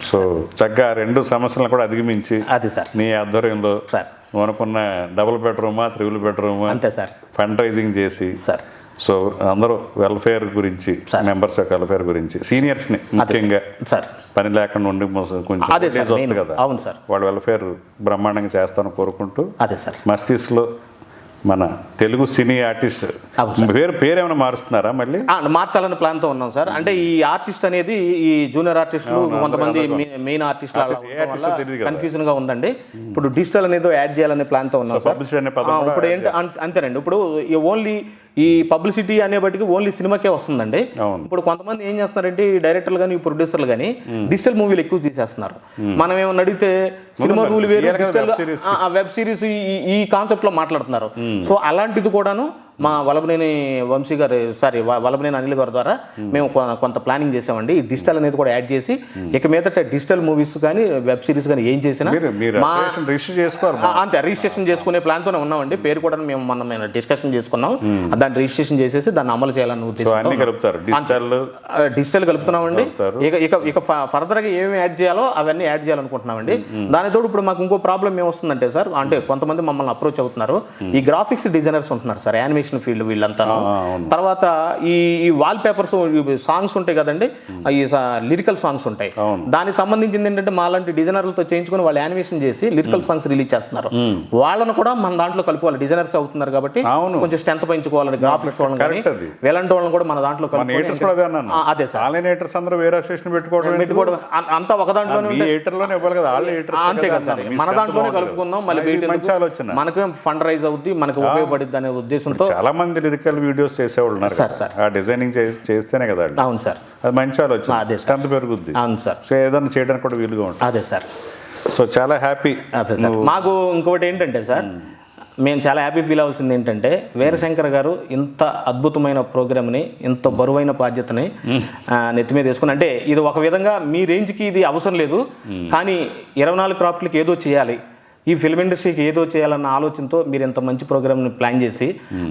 సో చక్కగా 2 సమస్యలను కూడా అధిగమించి అది సార్ నీ ఆధ్వర్యంలో సార్ అనుకున్న డబుల్ బెడ్రూమా, 3 బెడ్రూమా అంతే సార్ ఫండ్ రైజింగ్ చేసి సార్. సో అందరూ వెల్ఫేర్ గురించి, మెంబర్స్ యొక్క వెల్ఫేర్ గురించి, సీనియర్స్ని ముఖ్యంగా సార్ పని లేకుండా ఉండి కొంచెం వస్తుంది కదా, అవును సార్, వాళ్ళ వెల్ఫేర్ బ్రహ్మాండంగా చేస్తానని కోరుకుంటూ అదే సార్ మస్తీస్లో మన తెలుగు సినీ ఆర్టిస్ట్ పేరు ఏమైనా మారుస్తున్నారా మళ్ళీ? మార్చాలని ప్లాన్తో ఉన్నాం సార్. అంటే ఈ ఆర్టిస్ట్ అనేది ఈ జూనియర్ ఆర్టిస్టులు కొంతమంది మెయిన్ ఆర్టిస్టులు కన్ఫ్యూజన్ గా ఉందండి. ఇప్పుడు డిజిటల్ అనేది యాడ్ చేయాలనే ప్లాన్తో ఉన్నాం సార్. ఇప్పుడు ఏంటి అంతేనండి, ఇప్పుడు ఓన్లీ ఈ పబ్లిసిటీ అనే బట్టికి ఓన్లీ సినిమాకే వస్తుందండి. ఇప్పుడు కొంతమంది ఏం చేస్తున్నారంటే ఈ డైరెక్టర్లు కానీ, ఈ ప్రొడ్యూసర్లు కానీ డిజిటల్ మూవీలు ఎక్కువ తీసేస్తున్నారు. మనం ఏమన్నా అడిగితే సినిమా రూల్ వేరు, వెబ్ సిరీస్ ఈ కాన్సెప్ట్ లో మాట్లాడుతున్నారు. సో అలాంటిది కూడాను మా వలభనేని వంశీ గారు, వలభనేని అనిల్ గారి ద్వారా మేము కొంత ప్లానింగ్ చేసామండి. ఈ డిజిటల్ అనేది కూడా యాడ్ చేసి ఇక మీదట డిజిటల్ మూవీస్ కానీ, వెబ్ సిరీస్ కానీ ఏం చేసినా అంతే రిజిస్ట్రేషన్ చేసుకునే ప్లాన్తోనే ఉన్నామండి. పేరు కూడా మేము డిస్కషన్ చేసుకున్నాం, దాన్ని రిజిస్ట్రేషన్ చేసేసి దాన్ని అమలు చేయాలని ఉద్దేశం డిజిటల్ కలుపుతున్నామండి. ఇక ఫర్దర్ గా ఏమేమి యాడ్ చేయాలో అవన్నీ యాడ్ చేయాలనుకుంటున్నామండి. దానితో ఇప్పుడు మాకు ఇంకో ప్రాబ్లం ఏమొస్తుందంటే సార్, అంటే కొంతమంది మమ్మల్ని అప్రోచ్ అవుతున్నారు, ఈ గ్రాఫిక్స్ డిజైనర్స్ ఉంటున్నారు సార్, యానిమేషన్ ఫీల్డ్ వీళ్ళంతా. తర్వాత ఈ వాల్ పేపర్స్, సాంగ్స్ ఉంటాయి కదండి, ఈ లిరికల్ సాంగ్స్ ఉంటాయి, దానికి సంబంధించింది ఏంటంటే మాలాంటి డిజైనర్లతో చేయించుకుని వాళ్ళు యానిమేషన్ చేసి లిరికల్ సాంగ్స్ రిలీజ్ చేస్తున్నారు. వాళ్ళను కూడా మన దాంట్లో కలుపుకోవాలి, డిజైనర్స్ అవుతున్నారు కాబట్టి కొంచెం స్ట్రెంత్ పెంచుకోవాలని గ్రాఫిక్స్ వాళ్ళని కానీ వేలాంటి వాళ్ళని కూడా మన దాంట్లో అదే సార్ పెట్టుకోవడం అంతా ఒక దాంట్లోనే అంతే కదా సార్, మన దాంట్లోనే కలుపుకుందాం. మళ్ళీ మనకు ఫండ్ రైజ్ అవుద్ది, మనకు ఉపయోగపడుద్ది అనే ఉద్దేశంతో చాలా మంది లిరికల్ వీడియోస్ చేసేవాళ్ళు ఉన్నారు సార్. ఆ డిజైనింగ్ చేస్తేనే కదా. అవును సార్, అది మంచి ఆలోచన, అదే స్ట్రెంత్ పెరుగుద్ది. అవును సార్, సో ఏదైనా చేయడానికి కూడా వీలుగా ఉంటుంది. అదే సార్. సో చాలా హ్యాపీ. అదే సార్. మాకు ఇంకొకటి ఏంటంటే సార్, మేము చాలా హ్యాపీ ఫీల్ అవ్వాల్సింది ఏంటంటే వీరశంకర్ గారు ఇంత అద్భుతమైన ప్రోగ్రామ్ని, ఇంత బరువైన బాధ్యతని నెత్తి మీద వేసుకుని, అంటే ఇది ఒక విధంగా మీ రేంజ్కి ఇది అవసరం లేదు, కానీ 24 క్రాఫ్ట్లకి ఏదో చేయాలి, ఈ ఫిల్మ్ ఇండస్ట్రీకి ఏదో చేయాలన్న ఆలోచనతో మీరు ఇంత మంచి ప్రోగ్రామ్ని ప్లాన్ చేసి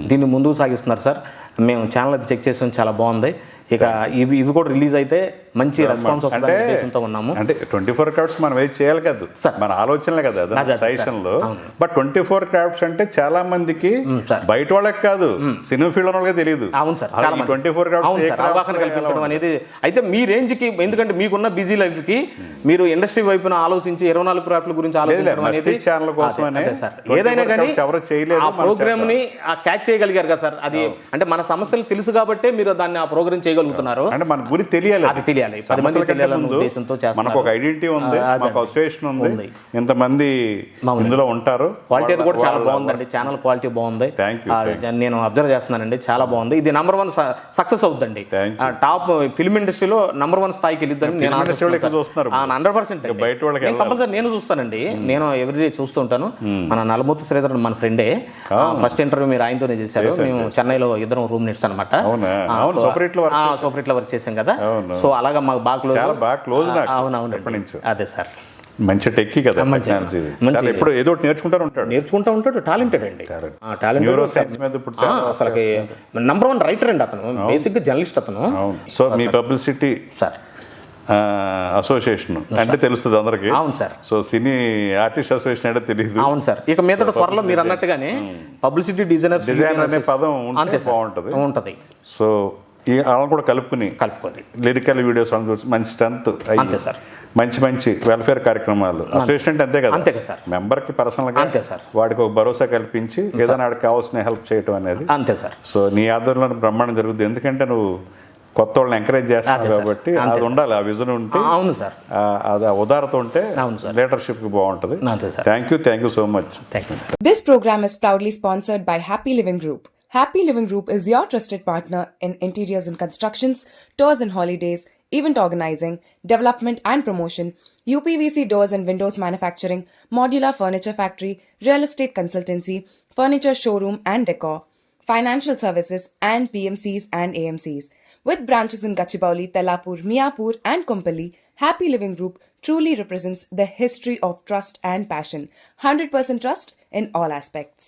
దీన్ని ముందుకు సాగిస్తున్నారు సార్. మేము ఛానల్ అది చెక్ చేసాం, చాలా బాగుంది. ఇక ఇవి కూడా రిలీజ్ అయితే మంచి రెస్పాన్స్ వస్తుందనే ఉద్దేశంతో ఉన్నాము. అంటే 24 క్రాఫ్ట్స్ మనం వెయిట్ చేయాలి కదా, మన ఆలోచనలే కదా సజెషన్ లో. బట్ 24 క్రాఫ్ట్స్ అంటే చాలా మందికి బయట వాళ్ళకి కాదు, సినిమా ఫీల్డ్ వాళ్ళకి తెలియదు. అవును సార్, 24 క్రాఫ్ట్స్ అవగాహన కల్పించడం అనేది అయితే మీ రేంజ్ కి, ఎందుకంటే మీకున్న బిజీ లైఫ్ కి మీరు ఇండస్ట్రీ వైపున ఆలోచించి 24 క్రాఫ్ట్ల గురించి ఆలోచించడం అనేది ఛానల్ కోసమే. ఏదైనా కానీ ఆ ప్రోగ్రామ్ ని క్యాచ్ చేయగలిగారు కదా సార్. అది అంటే మన సమస్యలు తెలుసు కాబట్టి మీరు దాన్ని ఆ ప్రోగ్రామ్ చేయగలుగుతున్నారు. అంటే మన గురి తెలియాలి, అది తెలియాలి, 10 మందికి తెలియాలన్న ఉద్దేశంతో చేస్తారు. మనకు ఒక ఐడెంటిటీ ఉంది, మాకు అసోసియేషన్ ఉంది, ఇంతమంది ఇందులో ఉంటారు. క్వాలిటీ కూడా చాలా బాగుందండి, ఛానల్ క్వాలిటీ బాగుంది. నేను అబ్జర్వ్ చేస్తున్నానండి, చాలా బాగుంది. ఇది నెంబర్ 1 సక్సెస్ అవుతుందండి. టాప్ ఫిల్మ్ ఇండస్ట్రీలో నెంబర్ 1 స్థాయికి వెళ్ళిద్దని నేను 100% కంపల్సరీ నేను చూస్తానండి. నేను ఎవ్రీడే చూస్తుంటాను. మన నలమూర్తి శ్రీధర్ మన ఫ్రెండే, ఫస్ట్ ఇంటర్వ్యూ మీరు ఆయనతోనే చేశారు. మేము చెన్నైలో ఇద్దరం రూమ్ మేట్స్ అనమాట, సూపర్ వర్క్ చేసాం కదా. సో అలాగా మాకు బాగా క్లోజ్. అవునవును, అదే సార్. మంచి టెక్కి కదా, ఎప్పుడు ఏదో నేర్చుకుంటూ ఉంటాడు. టాలెంటెడ్ అండి, అసలు నెంబర్ 1 రైటర్ అండి అతను, బేసిక్ గా జర్నలిస్ట్ అతను. సో మీ పబ్లిసిటీ సార్ అసోసియేషన్ అంటే తెలుస్తుంది అందరికి. అవును sir. So cine artist association అంటే తెలియదు. అవును సార్. ఇక మీద త్వరలో మీరు అన్నట్టుగానే పబ్లిసిటీ డిజైనర్ అనే పదం ఉంటే బాగుంటుంది. ఉంటది. సో ఈ వాళ్ళని కూడా కలుపుకుని లిరికల్ వీడియోస్ మంచి స్ట్రెంత్ అంతే సార్. మంచి వెల్ఫేర్ కార్యక్రమాలు అసోసియేషన్ అంతే కదా సార్. మెంబర్కి పర్సనల్గా అంతే సార్. వాడికి ఒక భరోసా కల్పించి ఏదైనా వాడికి కావాల్సిన హెల్ప్ చేయటం అనేది అంతే సార్. సో నీ ఆధ్వర్యంలో బ్రహ్మాండం జరుగుతుంది. ఎందుకంటే నువ్వు కొత్త వాళ్ళని ఎంకరేజ్ చేస్తున్నావు కాబట్టి అది ఉండాలి, ఆ విజన్ ఉంటే. అవును సార్. అది ఆ ఉదారత ఉంటే లీడర్షిప్కి బాగుంటుంది. Thank you so much. This program is proudly sponsored by Happy Living Group. Happy Living Group is your trusted partner in interiors and constructions, tours and holidays, event organizing, development and promotion, UPVC doors and windows manufacturing, modular furniture factory, real estate consultancy, furniture showroom and decor, financial services and PMCs and AMCs. With branches in Gachibowli, Tellapur, Miapur and Kompally, Happy Living Group truly represents the history of trust and passion. 100% trust in all aspects.